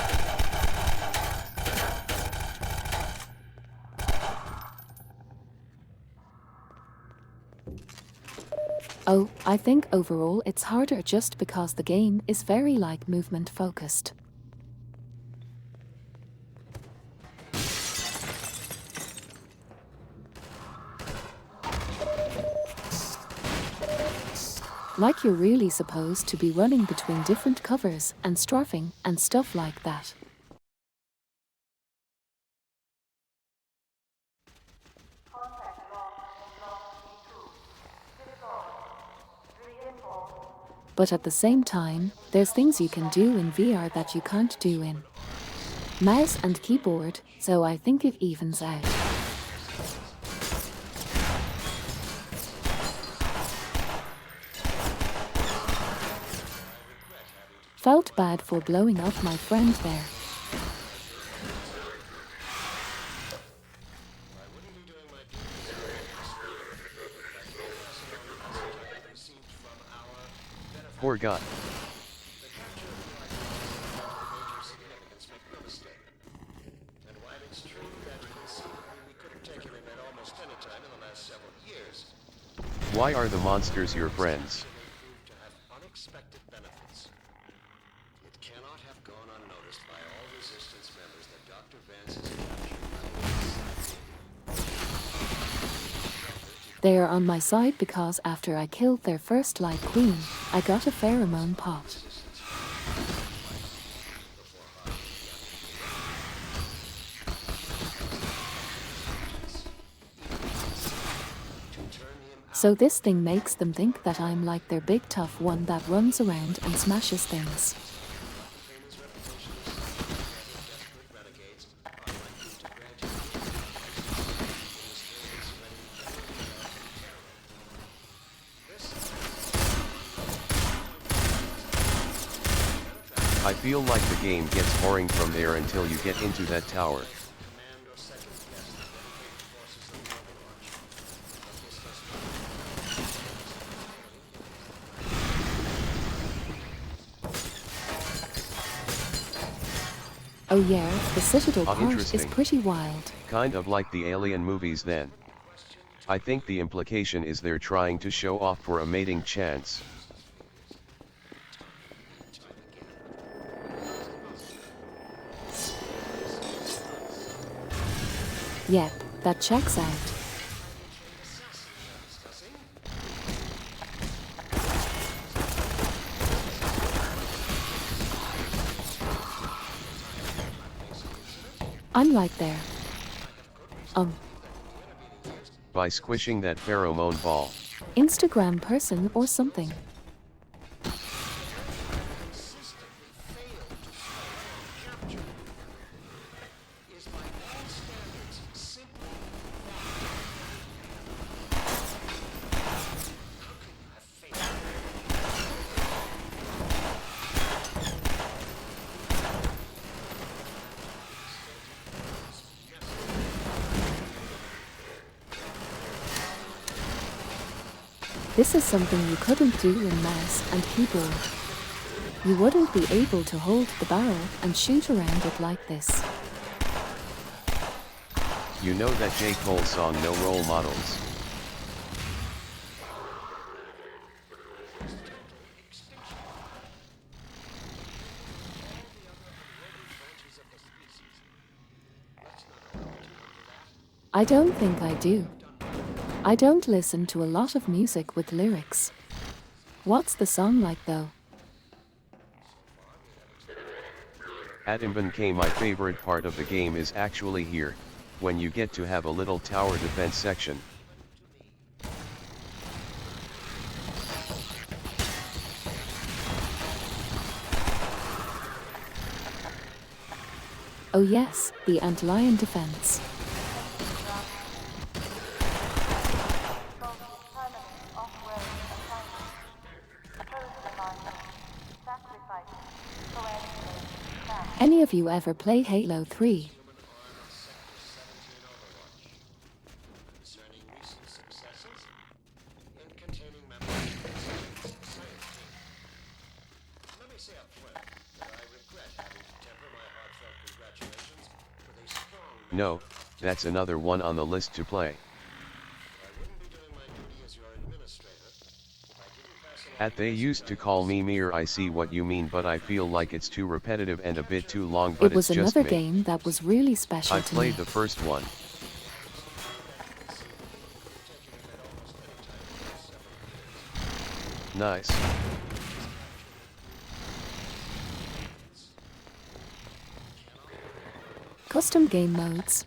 Oh, I think overall it's harder just because the game is very like movement focused. Like you're really supposed to be running between different covers and strafing and stuff like that. Contact lost in block B2. Destroyed. Reinforce. But at the same time, there's things you can do in VR that you can't do in mouse and keyboard, so I think it evens out. Felt bad for blowing up my friend there. Poor guy. Why are the monsters your friends? Unexpected benefits. It cannot have gone unnoticed by all resistance members that Dr. Vance is captured. They are on my side because after I killed their first light queen, I got a pheromone pot. So this thing makes them think that I'm like their big tough one that runs around and smashes things. I feel like the game gets boring from there until you get into that tower. Oh yeah, the Citadel Ah, part is interesting. pretty wild. Kind of like the Alien movies then. I think the implication is they're trying to show off for a mating chance. Yep, that checks out. I'm like there. By squishing that pheromone ball. Instagram person or something. This is something you couldn't do in mouse and keyboard. You wouldn't be able to hold the barrel and shoot around it like this. You know that J. Cole song No Role Models? I don't think I do. I don't listen to a lot of music with lyrics. What's the song like though? At Imbank, my favorite part of the game is actually here, when you get to have a little tower defense section. Oh yes, the antlion defense. Any of you ever play Halo 3? Concerning recent successes in containing members of the science team. Let me say up front that I regret having to temper my heartfelt congratulations with a strong No, that's another one on the list to play. I wouldn't be doing my duty as your administrator if I didn't pass along They the used to call me Mir. I see what you mean, but I feel like it's too repetitive and a bit too long, but It was it's just another me. game that was really special I to played me. the first one. Nice. Custom game modes.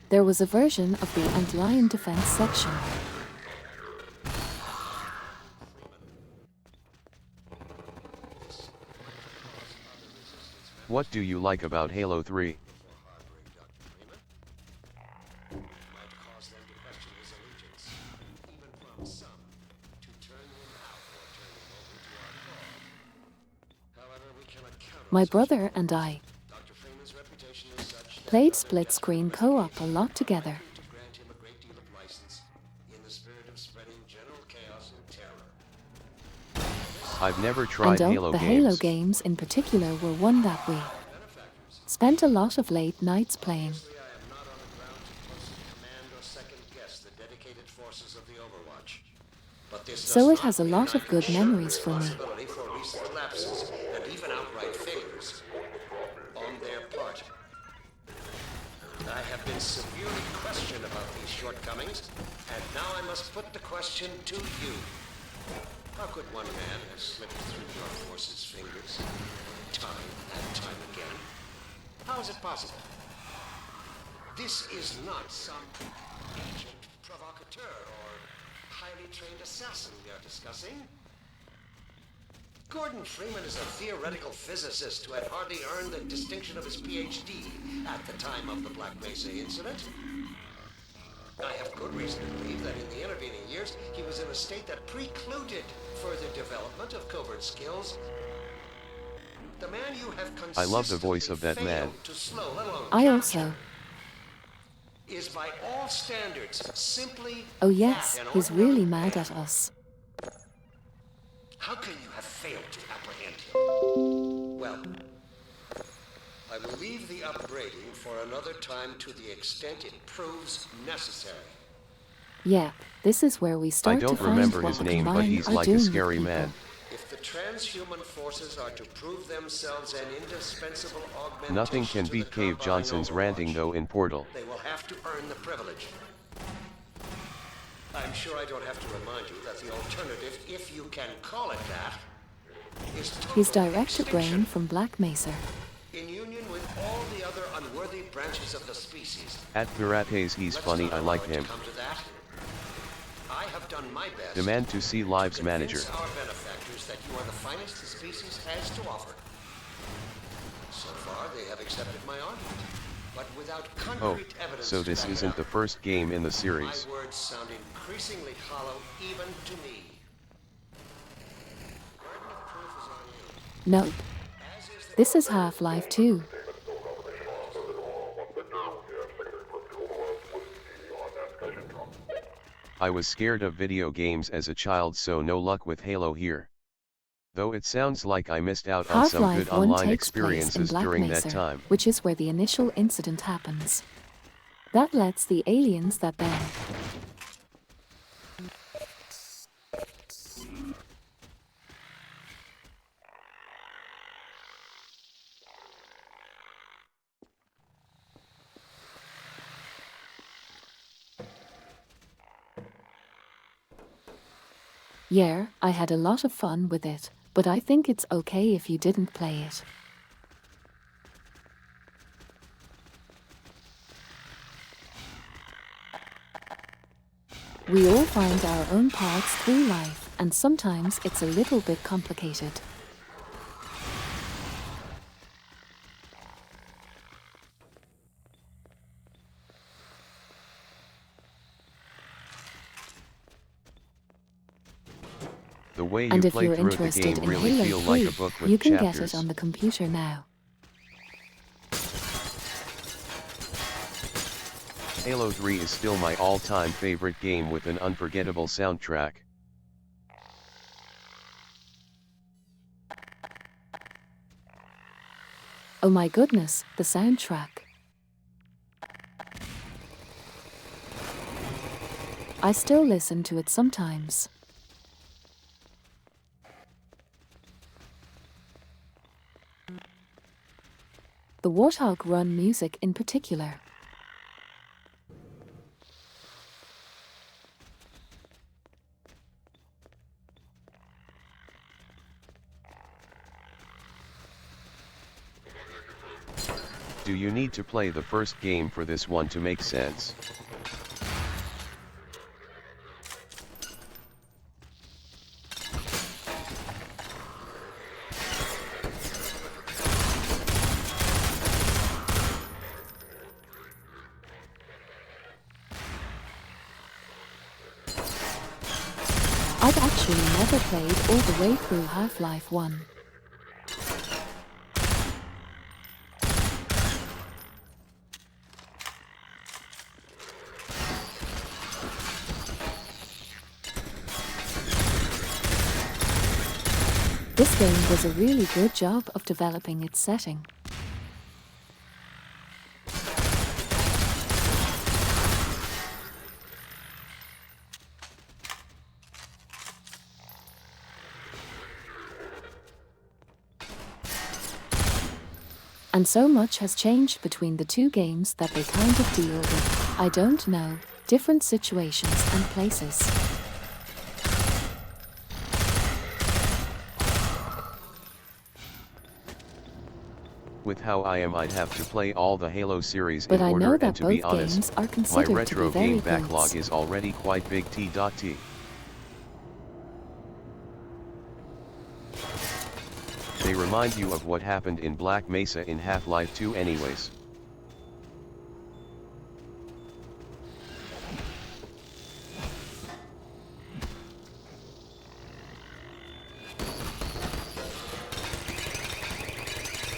There was a version of the Antlion defense section. What do you like about Halo 3? might cause them to question his allegiance, even prompt some to turn him out or turn him over to our call. However, we cannot count on My such brother and I Dr. Freeman's reputation is such that played other split-screen desperate co-op a investigators lot together. are to grant him a great deal of license in the spirit of spreading general chaos and terror. I've never And tried Halo the Halo games. games in particular were one that we spent a lot of late nights playing. Obviously, I am not on the ground to closely command or second guess the dedicated forces of the Overwatch. But this So does it has a not mean lot I of can good shirk memories for me. responsibility for recent lapses and even outright failures on their part. I have been severely questioned about these shortcomings, and now I must put the question to you. How could one man have slipped through your force's fingers time and time again? How is it possible? This is not some agent provocateur or highly trained assassin we are discussing. Gordon Freeman is a theoretical physicist who had hardly earned the distinction of his PhD at the time of the Black Mesa incident. I have good reason to believe that in the intervening years, he was in a state that precluded further development of covert skills. The man you have I love the voice of that consistently man. failed to slow, let alone I capture, also. is by all standards simply Oh yes, that, an he's ordinary really mad man. at us. How can you have failed to apprehend him? Well, I will leave the upbraiding for another time to the extent it proves necessary. Yeah, this is where we I start to don't find remember what his the name, but Combine he's are like a doing with scary people. man. If the transhuman forces are to prove themselves an indispensable augmentation Nothing can to beat the Cave Combine Johnson's ranting Overwatch, though in Portal. they will have to earn the privilege. I'm sure I don't have to remind you that the alternative, if you can call it that, is total He's director extinction Brain from Black Mesa. in union with all the other unworthy branches of the species. At Pirates he's Let's funny, not I like allow it him. to come to that. I have done my best Demand to see Lives to Manager. convince our benefactors that you are the finest the species has to offer. So far, they have accepted my argument, but without Oh, concrete evidence so to this back it isn't up. the first game in the My series. words sound increasingly hollow even to me. Burden of proof is on you, No, as is the this is Half-Life 2. I was scared of video games as a child, so no luck with Halo here. Though it sounds like I missed out on some good Half-Life 1 online takes place in experiences Black during that Mesa, time. which is where the initial incident happens. That lets the aliens that then. Yeah, I had a lot of fun with it, but I think it's okay if you didn't play it. We all find our own paths through life, and sometimes it's a little bit complicated. The way you And if play you're through the interested game in really Halo feel 3, like a book with you can chapters. get it on the computer now. Halo 3 is still my all-time favorite game with an unforgettable soundtrack. Oh my goodness, the soundtrack. I still listen to it sometimes. The Warthog Run music in particular. Do you need to play the first game for this one to make sense? I've actually never played all the way through Half-Life 1. This game does a really good job of developing its setting. And so much has changed between the two games that they kind of deal with, I don't know, different situations and places. With how I am, I'd have to play all the Halo series But in I order, know and that to be both honest, games are my considered to retro be very game good. backlog is already quite big. T. They remind you of what happened in Black Mesa in Half-Life 2 anyways.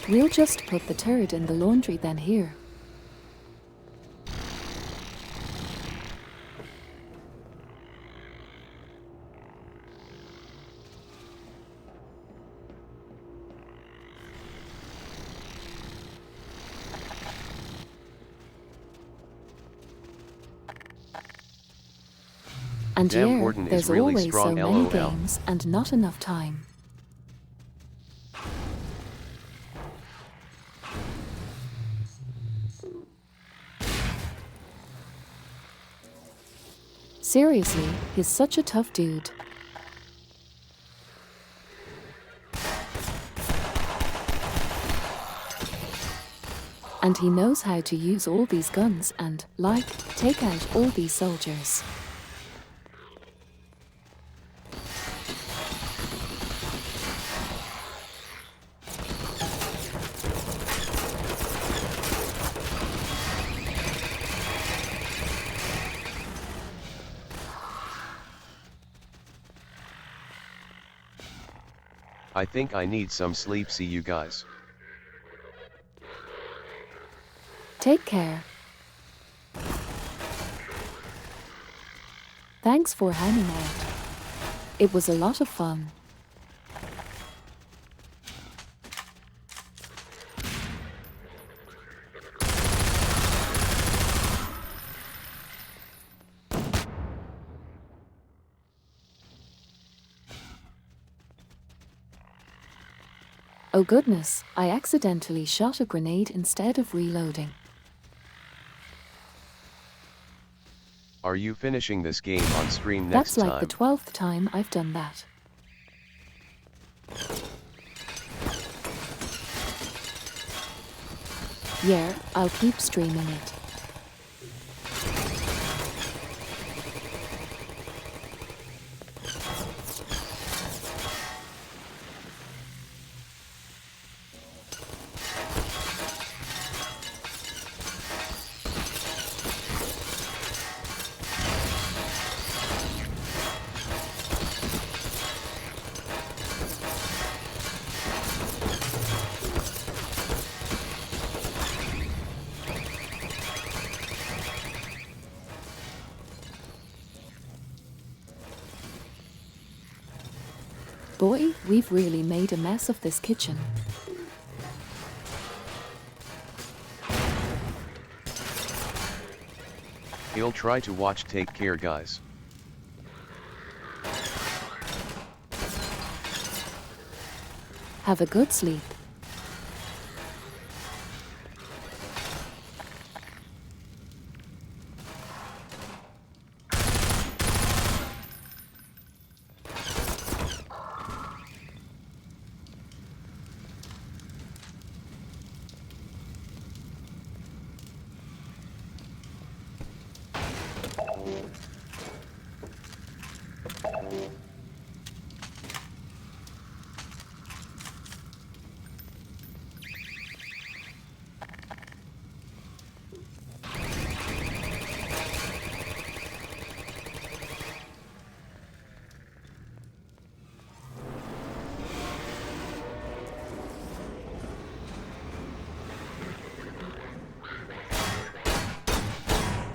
We'll just put the turret in the laundry then here. And Damn, yeah, Gordon is there's really always strong, so many LOL. games and not enough time. Seriously, he's such a tough dude. And he knows how to use all these guns and, like, take out all these soldiers. I think I need some sleep. See you guys. Take care. Thanks for hanging out. It was a lot of fun. Oh goodness, I accidentally shot a grenade instead of reloading. Are you finishing this game on stream next That's time? like the 12th time I've done that. Yeah, I'll keep streaming it. Boy, we've really made a mess of this kitchen. He'll try to watch. Take care, guys. Have a good sleep.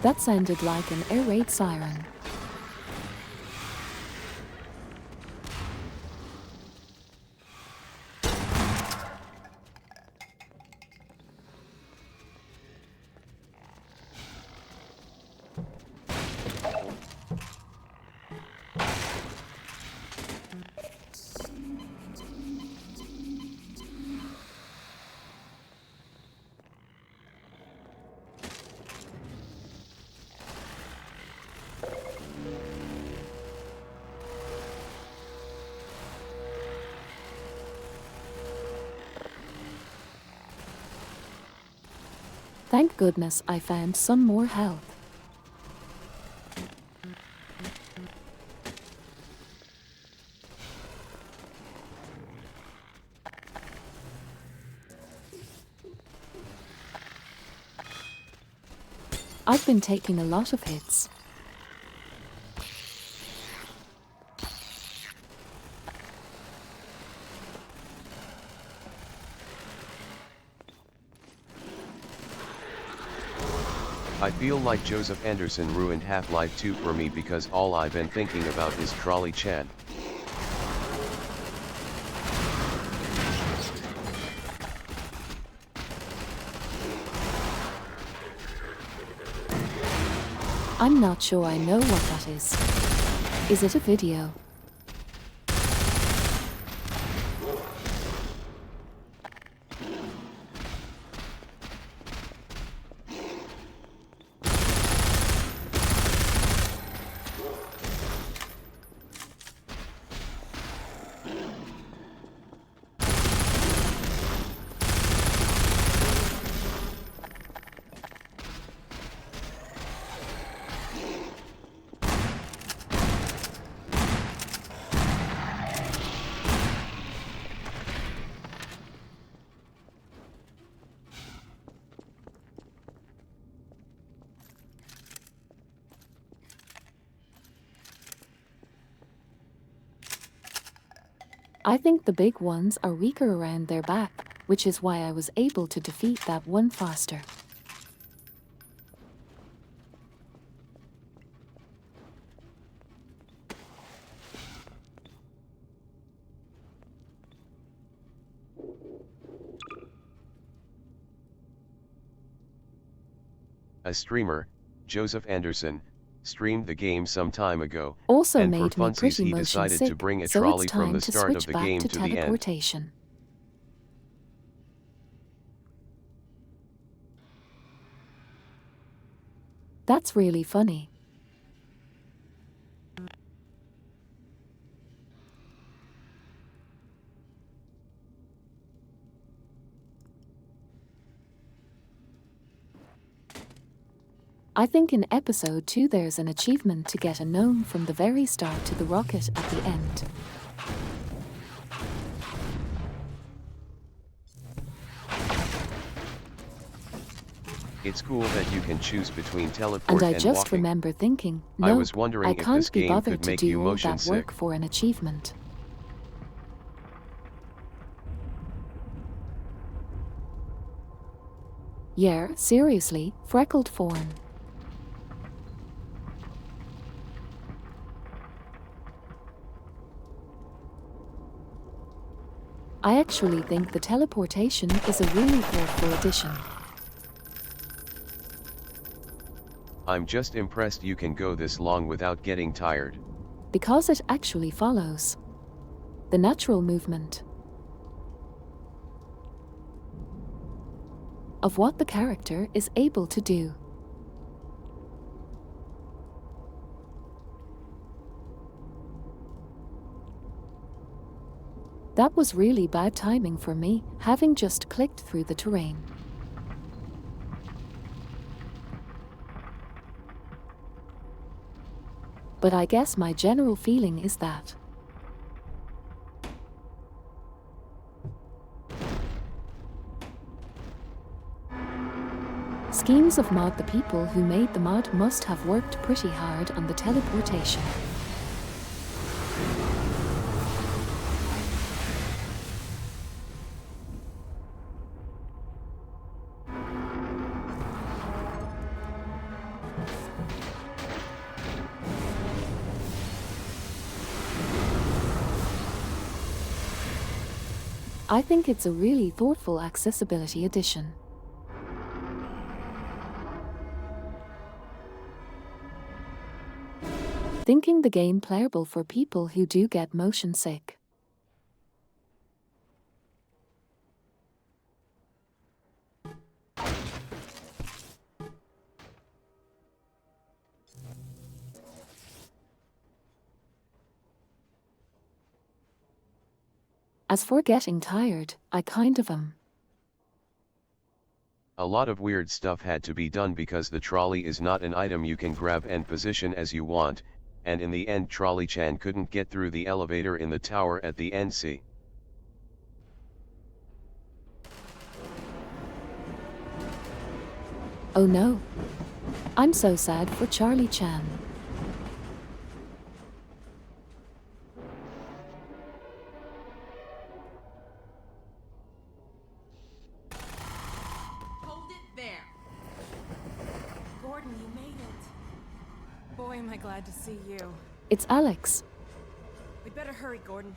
That sounded like an air raid siren. Thank goodness I found some more health. I've been taking a lot of hits. I feel like Joseph Anderson ruined Half-Life 2 for me because all I've been thinking about is Trolley Chan. I'm not sure I know what that is. Is it a video? I think the big ones are weaker around their back, which is why I was able to defeat that one faster. A streamer, Joseph Anderson, streamed the game some time ago, Also and for made me funsies pretty he motion decided sick, to bring a so trolley it's from time the to start of switch the back game to to the end. teleportation. That's really funny. I think in episode 2 there's an achievement to get a gnome from the very start to the rocket at the end. It's cool that you can choose between teleport And I and just walking. remember thinking, I nope, was wondering I if this can't be game bothered could to make you do all motion that sick. work for an achievement. Yeah, seriously, freckled form. I actually think the teleportation is a really thoughtful addition. I'm just impressed you can go this long without getting tired. Because it actually follows the natural movement of what the character is able to do. That was really bad timing for me, having just clicked through the terrain. But I guess my general feeling is that schemes of mod, the people who made the mod must have worked pretty hard on the teleportation. I think it's a really thoughtful accessibility addition. Thinking the game playable for people who do get motion sick. As for getting tired, I kind of am. A lot of weird stuff had to be done because the trolley is not an item you can grab and position as you want, and in the end Trolley-chan couldn't get through the elevator in the tower at the NC. Oh no. I'm so sad for Charlie-chan. Hold it there. Gordon, you made it. Boy, am I glad to see you. It's Alex. We better hurry, Gordon.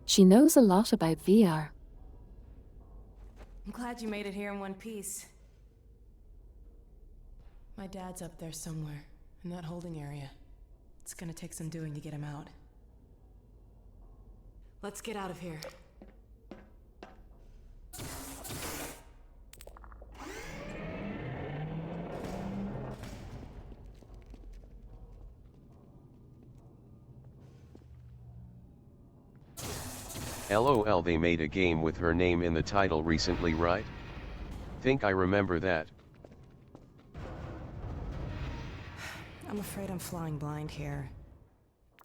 She knows a lot about VR. I'm glad you made it here in one piece. My dad's up there somewhere, in that holding area. It's gonna take some doing to get him out. Let's get out of here. LOL, they made a game with her name in the title recently, right? Think I remember that. I'm afraid I'm flying blind here.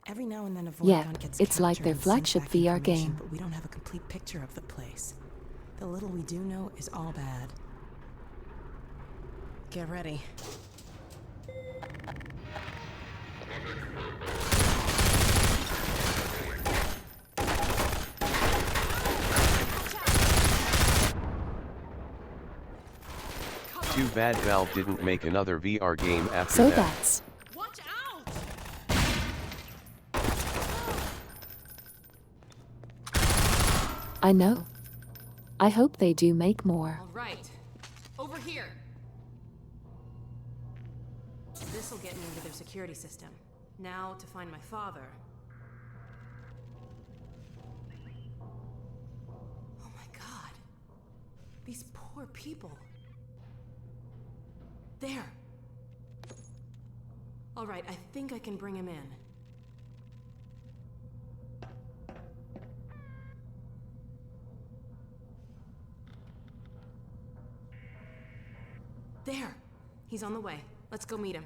Every now and then a Yeah, Vorticon gets it's like captured their and sent flagship back VR information, game. But we don't have a complete picture of the place. The little we do know is all bad. Get ready. Too bad Valve didn't make another VR game after So that. that's... Watch out! I know. I hope they do make more. All right, over here. This'll get me into their security system. Now to find my father. Oh my God. These poor people. There. All right, I think I can bring him in. There! He's on the way. Let's go meet him.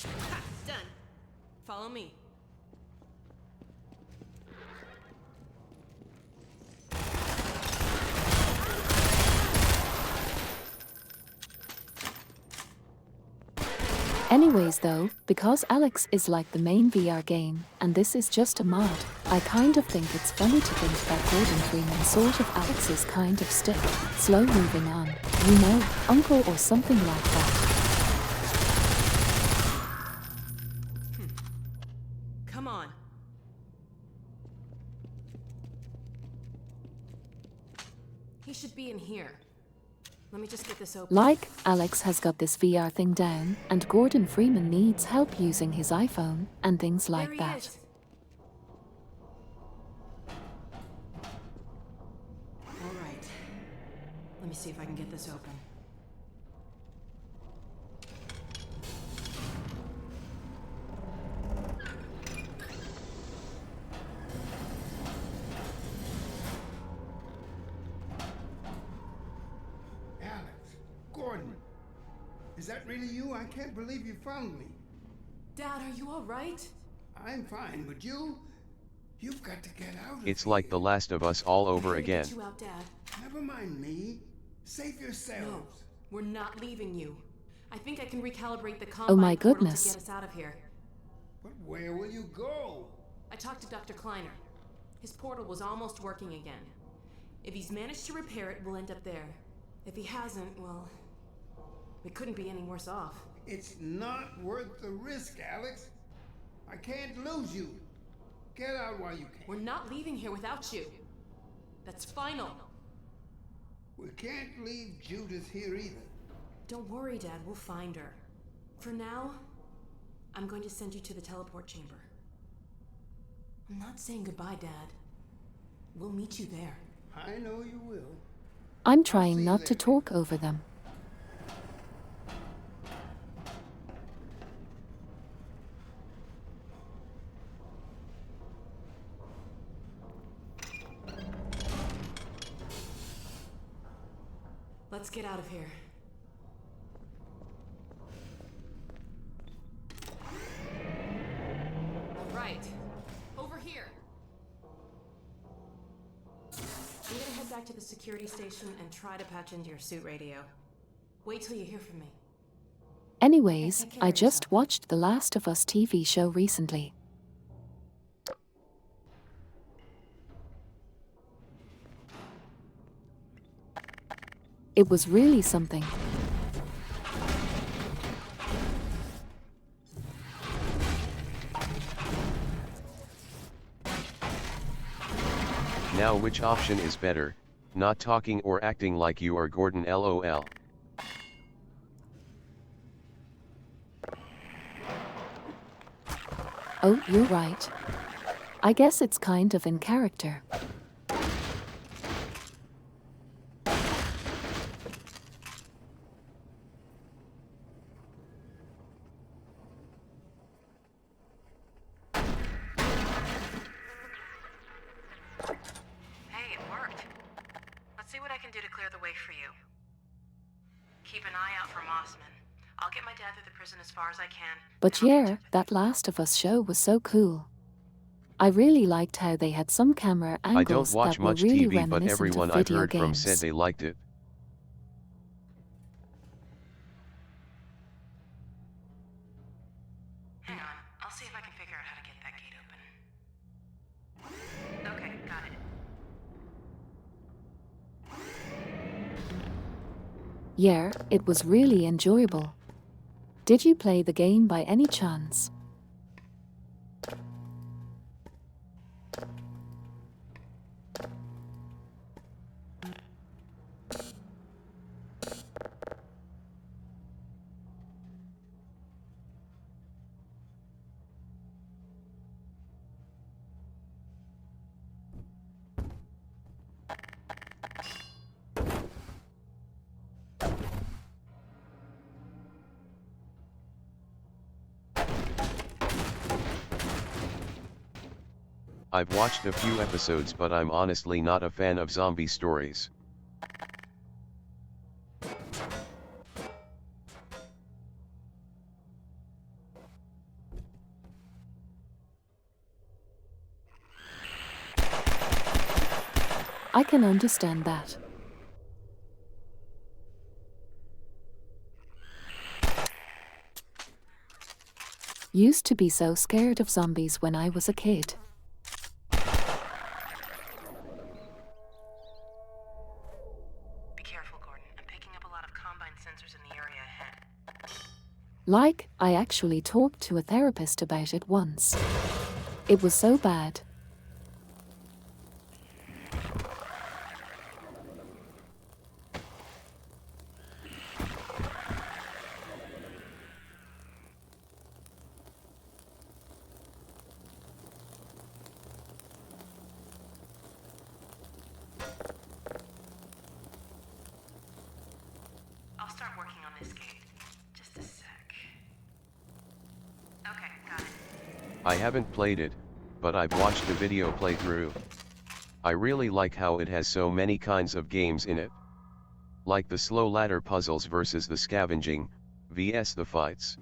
Ha! Done. Follow me. Anyways though, because Alex is like the main VR game, and this is just a mod, I kind of think it's funny to think that Gordon Freeman sort of Alex's kind of stick, slow moving on, you know, uncle or something like that. Come on. He should be in here. Let me just get this open. Like, Alex has got this VR thing down, and Gordon Freeman needs help using his iPhone, and things like There he that. is. All right. Let me see if I can get this open. Alex, Gordon, is that really you? I can't believe you found me. Dad, are you all right? I'm fine, but you've got to get out of It's here. like The Last of Us all over I'm gonna again. Get you out, Dad. Never mind me. Save yourselves. No, we're not leaving you. I think I can recalibrate the Oh my combine portal goodness. to get us out of here. But where will you go? I talked to Dr. Kleiner. His portal was almost working again. If he's managed to repair it, we'll end up there. If he hasn't, well, we couldn't be any worse off. It's not worth the risk, Alex. I can't lose you. Get out while you can. We're not leaving here without you. That's final. We can't leave Judith here either. Don't worry, Dad. We'll find her. For now, I'm going to send you to the teleport chamber. I'm not saying goodbye, Dad. We'll meet you there. I know you will. I'm see trying you not to later. talk over them. Let's get out of here. All right. Over here. I'm gonna head back to the security station and try to patch into your suit radio. Wait till you hear from me. Anyways, Take care I of just yourself. watched The Last of Us TV show recently. It was really something. Now which option is better, not talking or acting like you are Gordon LOL? Oh, you're right. I guess it's kind of in character. Hey, it worked. Let's see what I can do to clear the way for you. Keep an eye out for Mossman. I'll get my dad through the prison as far as I can. But then I'll catch yeah, up with that Last of Us show was so cool. I really liked how they had some camera I don't angles watch that were much really TV, but reminiscent everyone of I've video heard from games. said they liked it. Hang on, I'll see if I can figure out how to get that gate open. Okay, got it. Yeah, it was really enjoyable. Did you play the game by any chance? I've watched a few episodes, but I'm honestly not a fan of zombie stories. I can understand that. Used to be so scared of zombies when I was a kid. Be careful, Gordon. I'm picking up a lot of combine sensors in the area ahead. Like, I actually talked to a therapist about it once. It was so bad. I'll start working on this gate. Just a sec. Okay, got it. I haven't played it, but I've watched the video playthrough. I really like how it has so many kinds of games in it. Like the slow ladder puzzles versus the scavenging, vs the fights.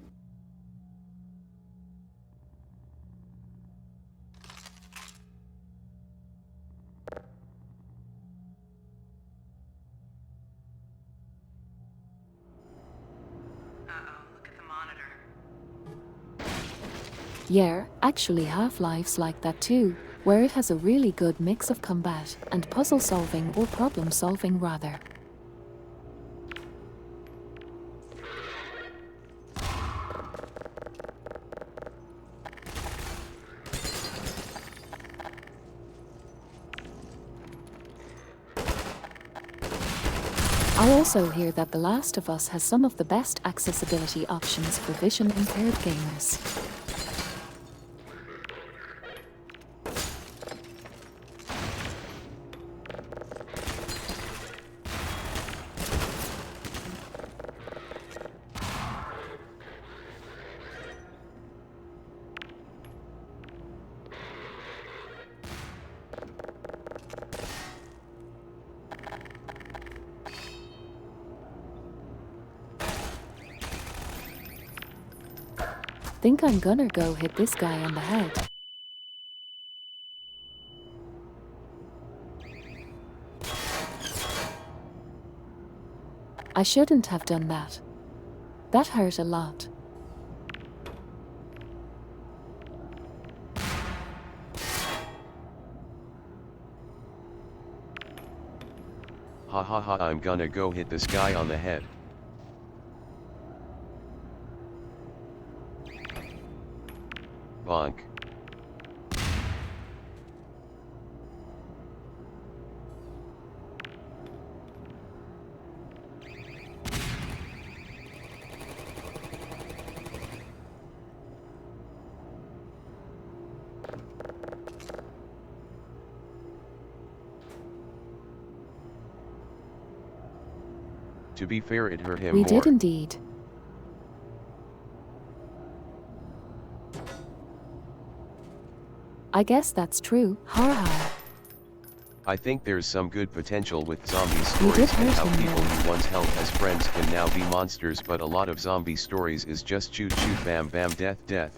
Uh-oh, look at the monitor. Yeah, actually Half-Life's like that too, where it has a really good mix of combat and puzzle solving or problem solving rather. I also hear that The Last of Us has some of the best accessibility options for vision-impaired gamers. Think I'm gonna go hit this guy on the head. I shouldn't have done that. That hurt a lot. Ha ha ha, I'm gonna go hit this guy on the head. Bonk. To be fair, it hurt him We more. did indeed. I guess that's true, har har. I think there's some good potential with zombie We did stories and hurt how him people more. you once held as friends can now be monsters, but a lot of zombie stories is just shoot shoot bam bam death death.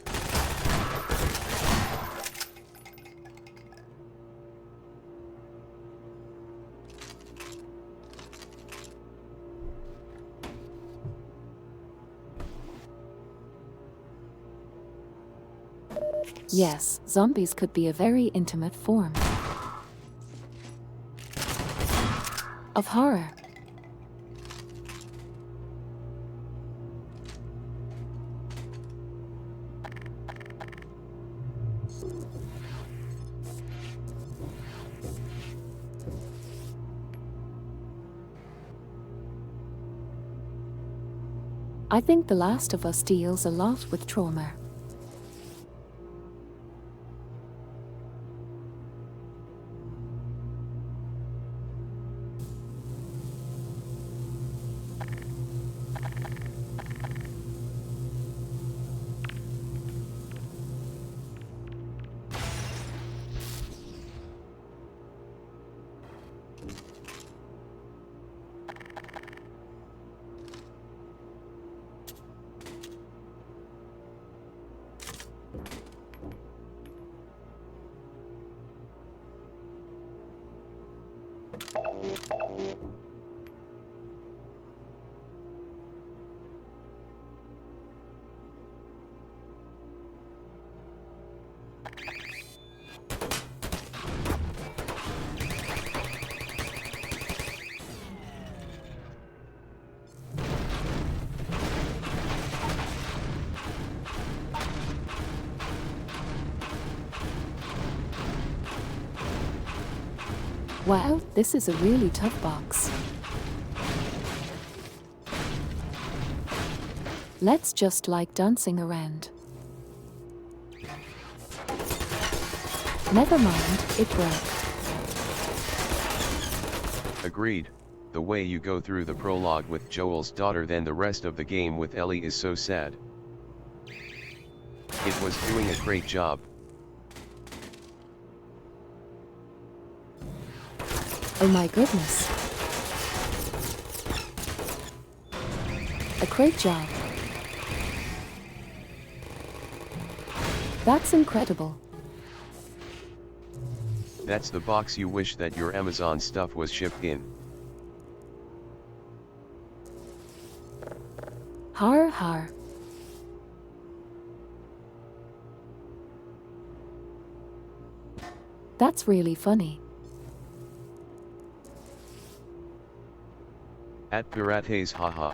Yes, zombies could be a very intimate form of horror. I think The Last of Us deals a lot with trauma. Wow, this is a really tough box. Let's just like dancing around. Never mind, it broke. Agreed. The way you go through the prologue with Joel's daughter then the rest of the game with Ellie is so sad. It was doing a great job. Oh my goodness. A great job. That's incredible. That's the box you wish that your Amazon stuff was shipped in. Har har. That's really funny. At Pirates haha.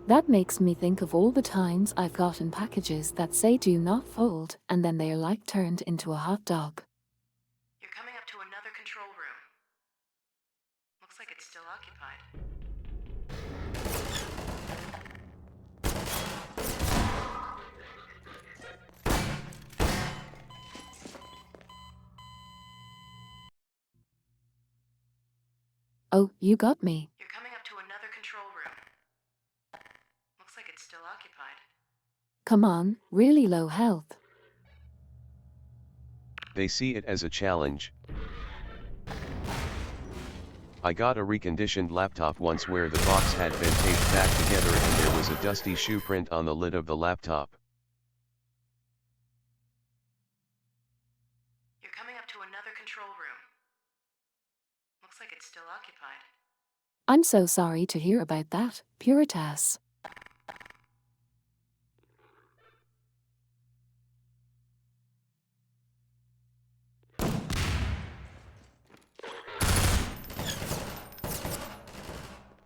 That makes me think of all the times I've gotten packages that say do not fold and then they're like turned into a hot dog. You're coming up to another control room. Looks like it's still occupied. Oh, you got me. You're coming up to another control room. Looks like it's still occupied. Come on, really low health. They see it as a challenge. I got a reconditioned laptop once where the box had been taped back together and there was a dusty shoe print on the lid of the laptop. You're coming up to another control room. Looks like it's still occupied. I'm so sorry to hear about that, Puritas.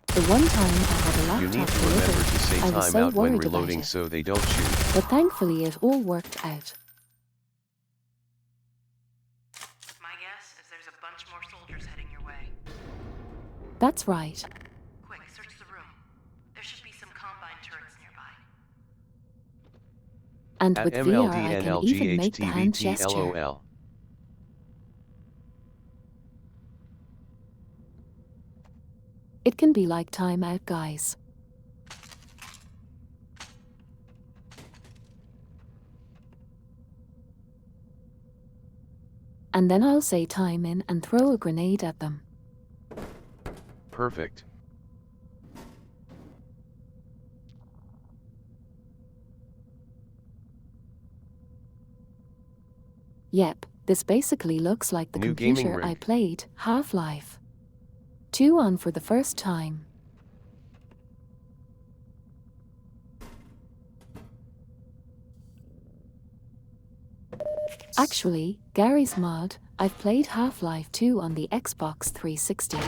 The one time I had a You need laptop to remember delivered, to say I was time so out when worried about reloading it. so they don't shoot. But thankfully it all worked out. My guess is there's a bunch more soldiers heading your way. That's right. Quick, search the room. There should be some combine turrets nearby. And At with VR I can even make the hand gesture. MLDNLGHTVTLOL. It can be like time out, guys. And then I'll say time in and throw a grenade at them. Perfect. Yep, this basically looks like the New gaming computer I rig. played, Half-Life 2 on for the first time. Actually, Gary's mod, I've played Half-Life 2 on the Xbox 360.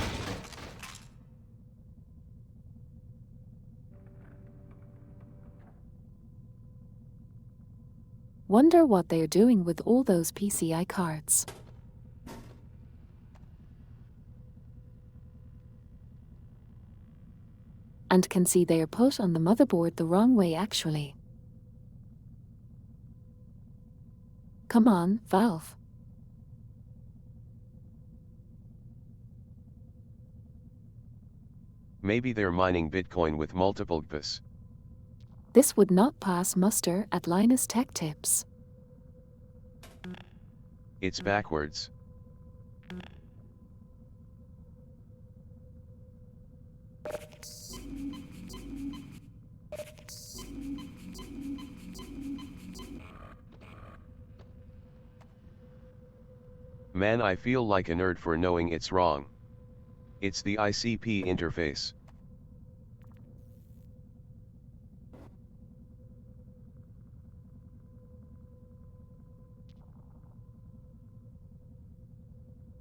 Wonder what they're doing with all those PCI cards. And can see they're put on the motherboard the wrong way actually. Come on, Valve. Maybe they're mining Bitcoin with multiple GPUs. This would not pass muster at Linus Tech Tips. It's backwards. Man, I feel like a nerd for knowing it's wrong. It's the ICP interface.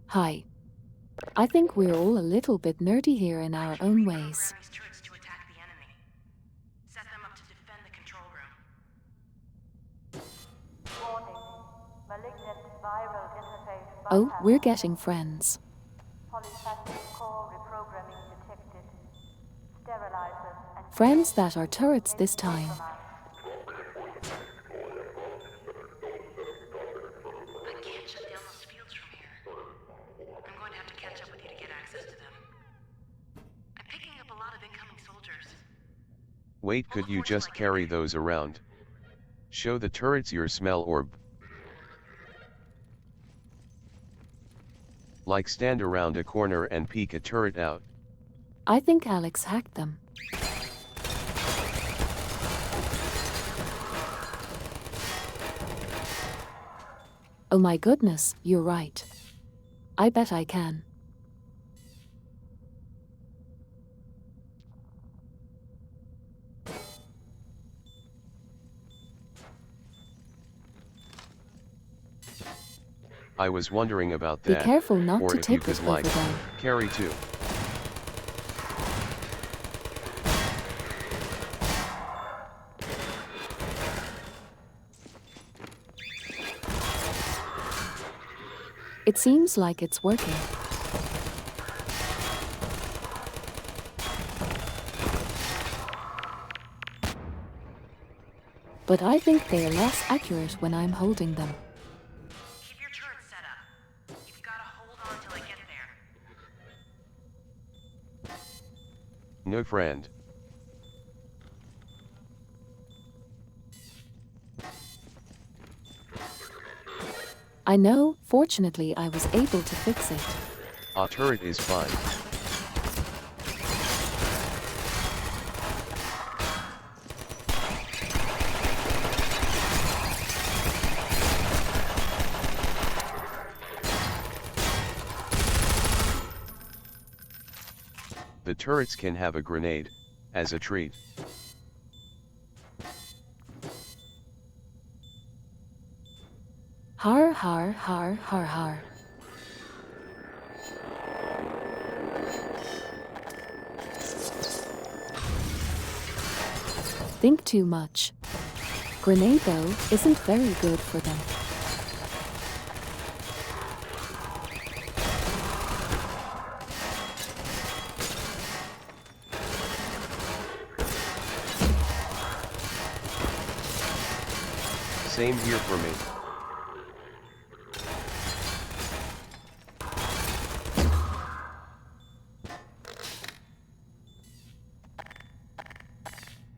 Hi. I think we're all a little bit nerdy here in our own ways. Reprogram these turrets to attack the enemy. Set them up to defend the control room. Warning. Malignant viral interface Oh, bypass we're getting friends. Polyphatic core reprogramming detected. Sterilizers and Friends that are turrets this time. I can't shut down those fields from here. I'm going to have to catch up with you to get access to them. I'm picking up a lot of incoming soldiers. Wait, could you just carry those around? Show the turrets your smell orb. Like stand around a corner and peek a turret out. I think Alex hacked them. Oh my goodness, you're right. I bet I can. I was wondering about Be that. careful not or to if you tip it could over like them. carry two. It seems like it's working. But I think they are less accurate when I'm holding them. Keep your turrets set up. You've got to hold on till I get there. No friend. I know, fortunately I was able to fix it. A turret is fine. The turrets can have a grenade, as a treat. Har har har har har. Think too much. Grenade though isn't very good for them. Same here for me.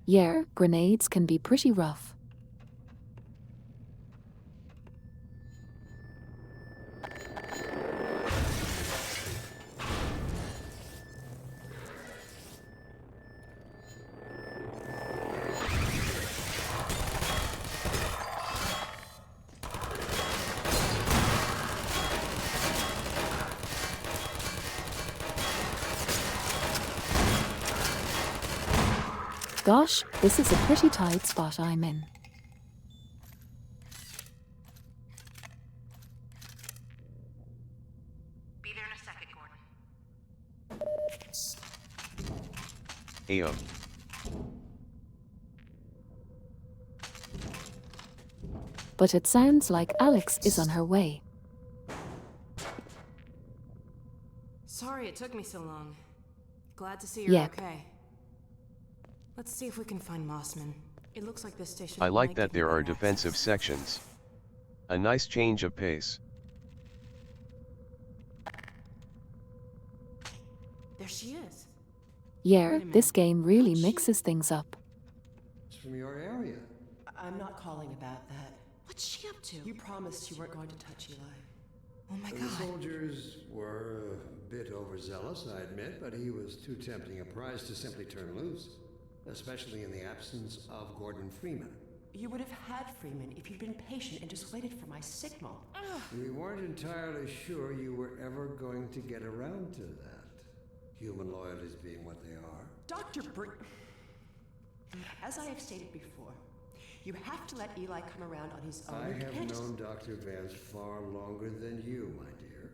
Yeah, grenades can be pretty rough. Gosh, this is a pretty tight spot I'm in. Be there in a second, Gordon. Ayo. But it sounds like Alex is on her way. Sorry it took me so long. Glad to see you're Yep. okay. Let's see if we can find Mossman. It looks like this station. I like might that give me there are better defensive access. sections. A nice change of pace. There she is. Yeah, Wait a this minute. game really How'd she- mixes things up. It's from your area. I'm not calling about that. What's she up to? You promised you weren't going to touch Eli. Oh my The god. soldiers were a bit overzealous, I admit, but he was too tempting a prize to simply turn loose, especially in the absence of Gordon Freeman. You would have had Freeman if you'd been patient and just waited for my signal. We weren't entirely sure you were ever going to get around to that. Human loyalties being what they are. Dr. As I have stated before, you have to let Eli come around on his own. I You have can't just- known Dr. Vance far longer than you, my dear.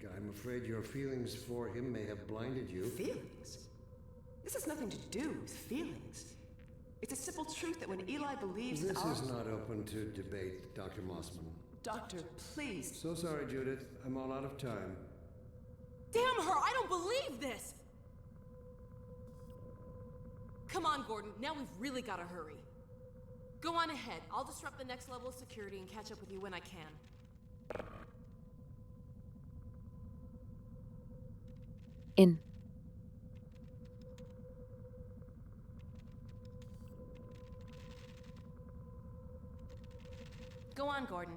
I'm afraid your feelings for him may have blinded you. Feelings? This has nothing to do with feelings. It's a simple truth that when Eli believes This is not open to debate, Dr. Mossman. Doctor, please. So sorry, Judith. I'm all out of time. Damn her! I don't believe this! Come on, Gordon. Now we've really got to hurry. Go on ahead. I'll disrupt the next level of security and catch up with you when I can. In. Go on, Gordon.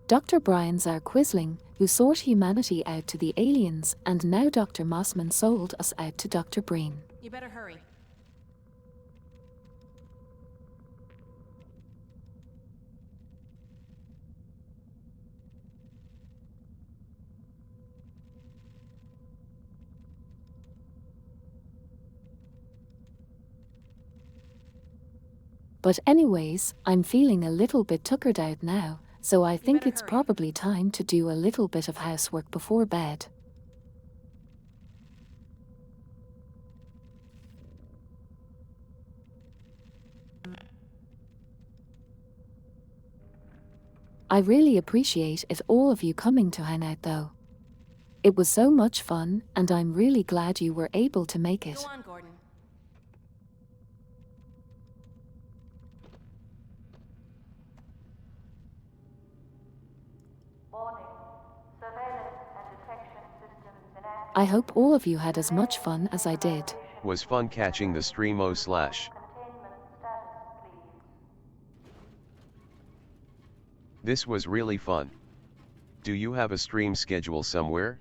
Dr. Brian's our Quisling, who sought humanity out to the aliens, and now Dr. Mossman sold us out to Dr. Breen. You better hurry. But anyways, I'm feeling a little bit tuckered out now, so I think it's probably time to do a little bit of housework before bed. I really appreciate it all of you coming to hang out though. It was so much fun, and I'm really glad you were able to make it. Go on, Gordon. Warning. Surveillance and detection systems enacted. I hope all of you had as much fun as I did. Was fun catching the stream. Containment status, please. This was really fun. Do you have a stream schedule somewhere?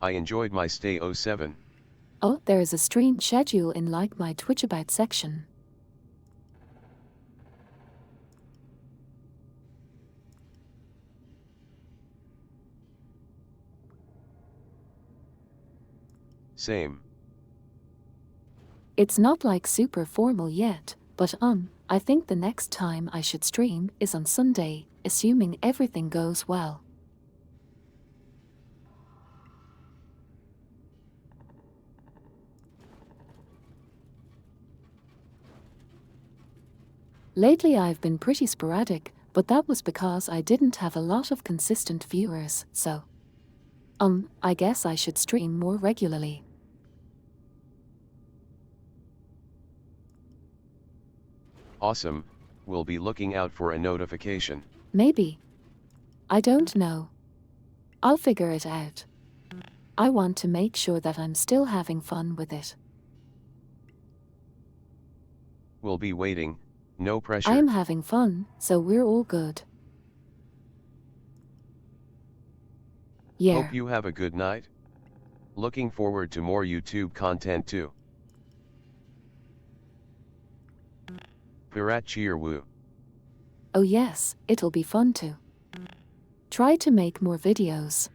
I enjoyed my stay 07. Oh, there is a stream schedule in like my Twitch About section. Same. It's not like super formal yet, but I think the next time I should stream is on Sunday, assuming everything goes well. Lately I've been pretty sporadic, but that was because I didn't have a lot of consistent viewers, so I guess I should stream more regularly. Awesome, we'll be looking out for a notification. Maybe. I don't know. I'll figure it out. I want to make sure that I'm still having fun with it. We'll be waiting, no pressure. I'm having fun, so we're all good. Yeah. Hope you have a good night. Looking forward to more YouTube content too. Pirat cheer woo. Oh yes, it'll be fun to try to make more videos.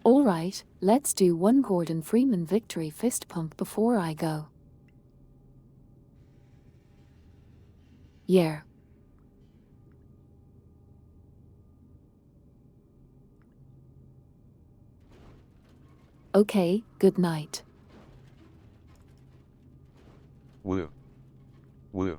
Alright, let's do one Gordon Freeman victory fist pump before I go. Yeah. Okay, good night. Woo. Woo.